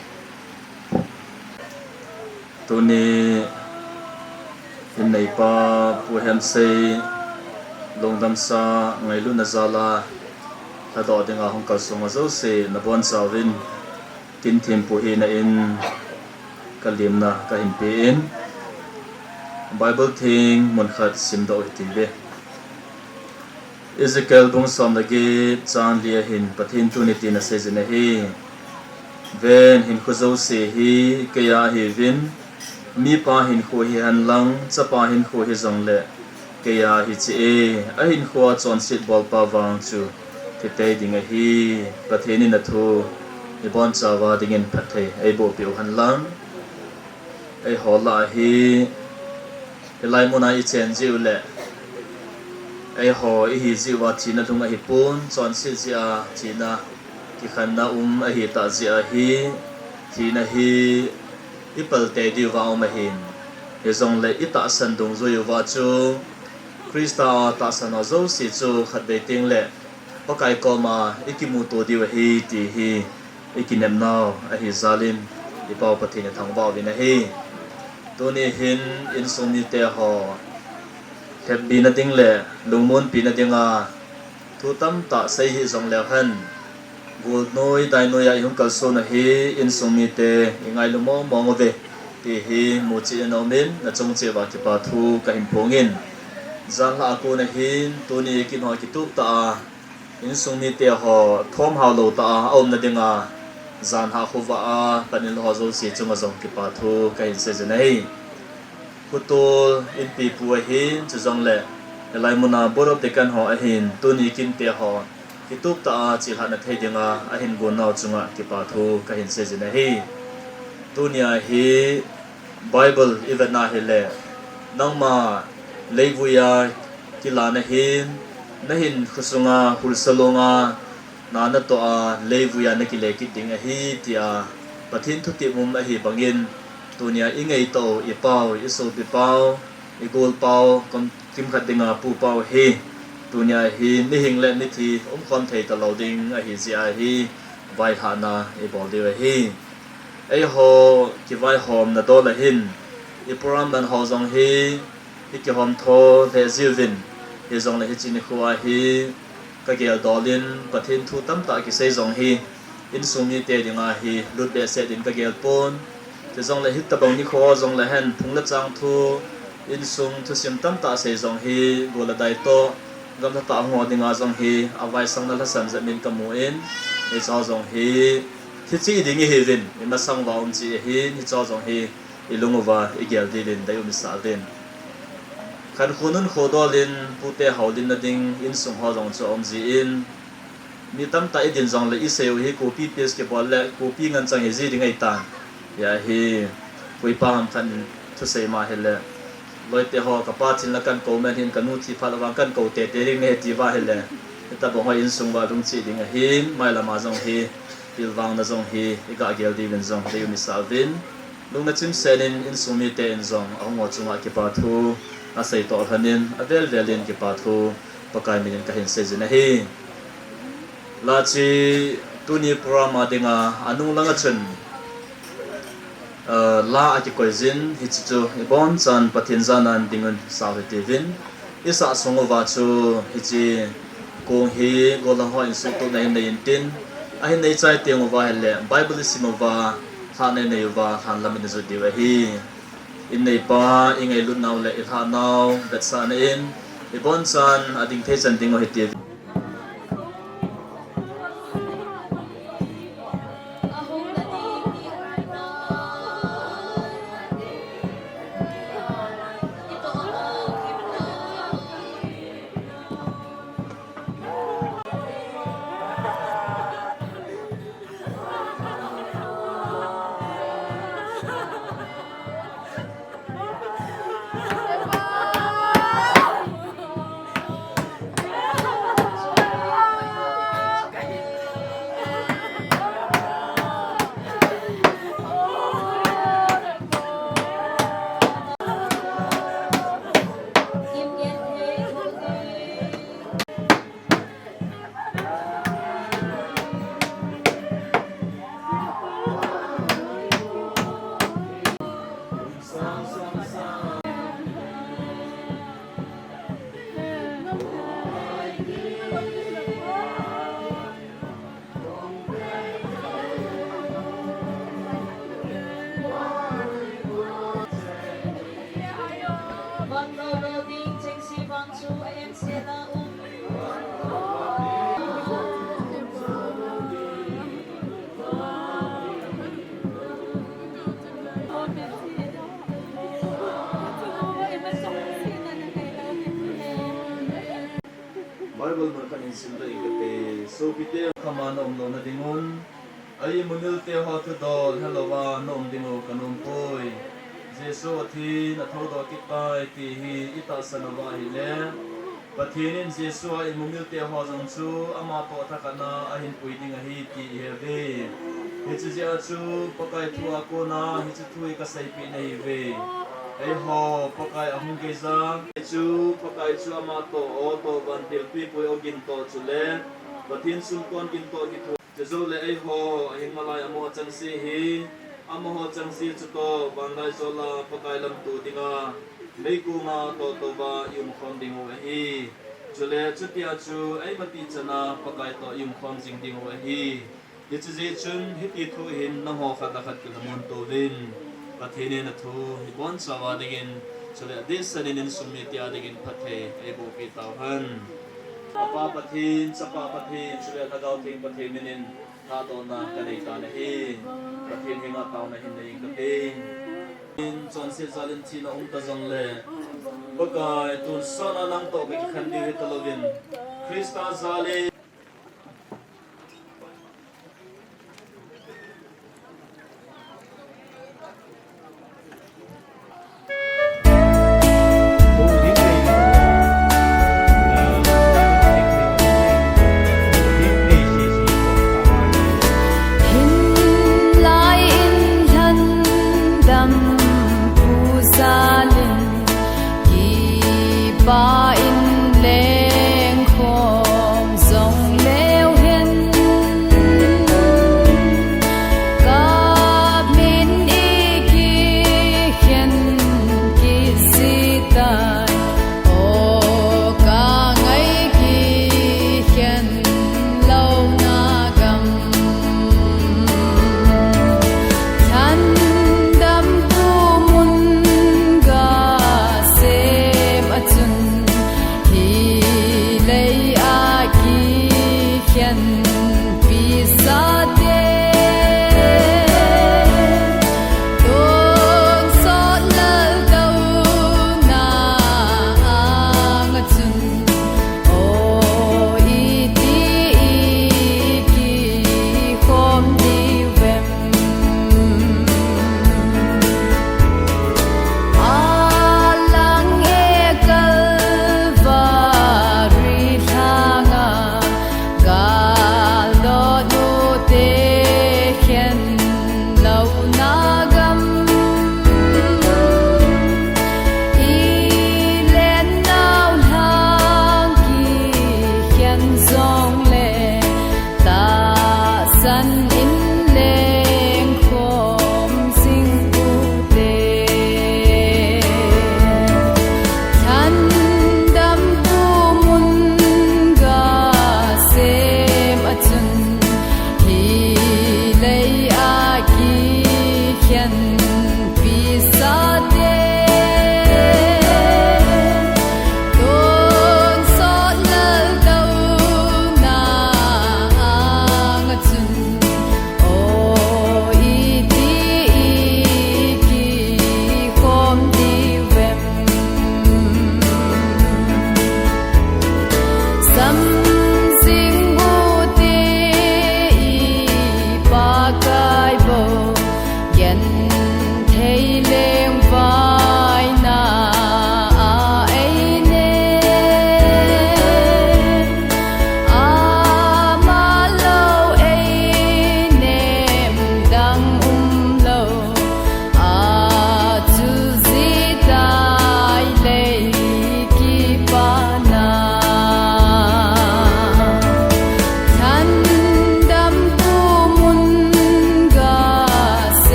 tu ni in nei pa pu hem se long dam sa ngai lu na zala ta do dinga hong kal songa zo se na bon sa win tin thim pu hi na in ka lim na ka hin pe in Bible thing mon khat sim do tin be Ezekiel bung som na ge chan lia hin pathin tu ni tin na se jena hi ven hin khu zo se hi ke ya hi vin mi pa hin khu hi han lang cha pa hin khu hi zong le ke ya hi chi e a hin khu chon sit bol pa wang chu te te ding a hi pathin ni na thu ni bon cha wa ding in phathe ai bo piu han lang ai ho la hi elai mona I chen jiu le ai ho I hi ji wa thina thung a hi pun chon si sia thina ki khan na a hi ta ji a hi thina hi ipal te di wa ma hin he zong le ita san dung zo yu wa chu Krista ta san a zo si chu khat be ting le pakai ko ma ikimu to di wa hi ti hi ikinem naw a hi zalim I pau pathin thang ba wi na hi to ni hin in sum ni te ho thep bi na ding le lungmon pi na dinga thu tam ta sei hi zong le han gol noi dai noi ai hum kal so na hi in sum ni te ingai lu mo mong ve ti hi mu chi no min na chong che wa ki pa thu ka hin pongin zang la ko na hin to ni ki no ki tu ta in sum ni te ho thom ha lo ta om na dinga zan ha khuwa a panil ho zo si chunga zong ki pa thu ka hin se janai putul in pi pu hin chu zong le lai muna borop de kan ho a hin tu ni kin te ho ki tup ta chi ha na thei dinga a hin gon naw chunga ki pa thu ka hin se janai tu nia hi Bible even na hi le nangma leibuya ki la na hin khusunga hulsalonga na na to a leibuya na ki le ki ding a hi tia pathin thu ti mum a hi bangin tunia ingai to I pau I so bi pau I gol pau kom tim khat dinga pu pau hi tunia hi ni hing le ni thi khom thei ta lo ding a hi zia hi vai ha na I bol de hi ai ho ki vai hom na do la hin I program dan ho zong hi ki hom tho le zilvin hi zong le hi chin khuwa hi ka gel dolin pathin thu tam ta ki sei zong hi in sumi te dinga hi lut be se din ka gel pon te zong le hit ta bang ni kho zong le hen phung la chang thu in sum thu sim tam ta sei zong hi gola dai to gam ta ngo dinga zong hi awai sang na la san za min ka mu in e cha zong hi thi chi ding hi vin in ma sang wa chi hi ni cha zong hi I lunguwa I gel dilin dai um sa den khan khunun khodolin pute haulin na ding in sum ho zong cho om ji in mi tam ta I din zong le I seu hi copy paste ke bol le copy ngan chang hi ji ding ai tan ya hi pui pa ham khan thu sei ma hele loi te ho ka pa chin la kan ko men hin kanu thi phala wang kan ko te te ring ne ti wa hele ta bo ho in sung wa dung chi ding a hin mai la ma zong hi pil wang na zong hi I ga gel di ben zong de mi salvin lung na chim senin in sumi te in zong ong wa chunga ki pa thu a sei to hanin a vel velin ki pa thu pakai min ka hin se jina hi la chi tuni programa dinga anung langa chen la aki koizin hi chu ibon chan pathin zanan dingun sawe devin isa songowa chu hi chi kong hi golang ho in su to nei nei tin a hi nei chai tengwa hele Bible simova ha nei nei wa han lamin zo diwa hi in nei pa ingai lut naw le ha naw bet san in ibon chan ading the chan dingo hi ti Bible berkanin sila ikate so pite kamana umno na dingon ay munil te ha tu dol halawa nom dingo kanom poi Jesu athi na thodo kipai ti hi ita sanawa hi le pathinin Jesu ay munil te ha jang chu ama to thakana ahin pui ding hi ti heve hichu ja chu pakai thua ko na hichu thui ka sai pi nei ve ai ho pakai ahung ke za chu pakai chu ama to o to ban til pi pui ogin to chu le pathin sul kon kin to ki thu jesu le ai ho himalaya amo chang si hi amo ho chang si chu to ban lai so la pakai lam tu dinga nei ku ma to to ba yum khon ding o hi chu le chu tia chu ai mati chana pakai to yum khon jing ding o hi hichu je chun hiti thu hin na ho khat la khat ku mon to lin pathine na thu bon sawa degin chole this sanin sumiti adegin pathe ebo pi tawhan apa pathin sapa pathin chole tagaw ting pathin minin ta do na kanai ta na hi pathin hinga taw na hin nei ka ting in chon se zalin chi na ta jong le bakai tun sana nang to ki khan di hetalogin krista zale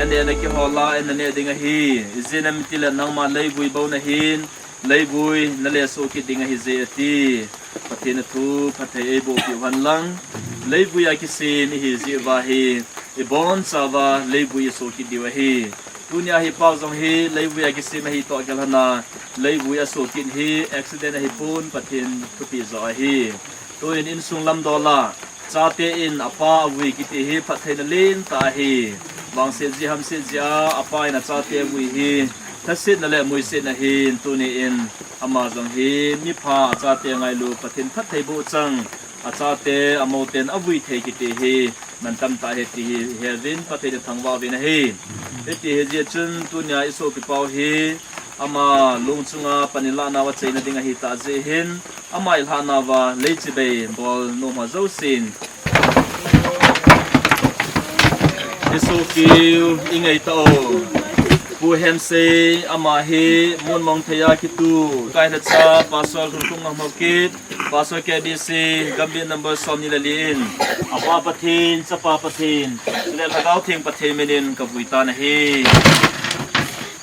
ane na ki hola ene ne dinga hi izina mitila nang ma leibui bau na hin leibui na le so ki dinga hi ze ati patina thu pathe e bo pi wan lang leibui a ki se ni hi zi wa hi e bon sa wa leibui so ki diwa hi dunia hi pau jong hi leibui a ki se ma hi to gal hana leibui a so kin hi accident hi pun patin tu pi zo hi to in sung lam dola chate in apa awi ki ti hi pathe na lin ta hi wang se ji ham se ja apa ina chate wi hi thasit na le mui se na hin tu ni in amazon hi mi pha chate ngai lu pathin phat thei bu chang achate amoten awi thei ki ti hi man tam ta he ti he vin pathe de thangwa vin hi ti he je chun tu nya iso pi pau hi ama lungchunga panila na wa chaina dinga hi ta je hin ama ilhana wa leichibe bol no ma zo sin iso ki ingai ta o pu hem se ama he mon mong thaya ki tu kai na cha paswal khung ngam kit paswal ke bi se gambi number som ni lalin apa pathin chapa pathin le lagaw thing pathe menin ka buita na he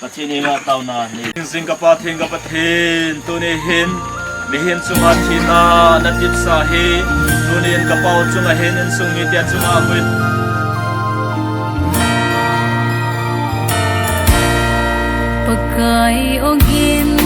pathin nga taw na ni sing ka pathin ka pathin tu ne hin mi hin chunga thina na tip sa he tu ne ka pau chunga hen en sung mi tia chunga hui Pagkai ogin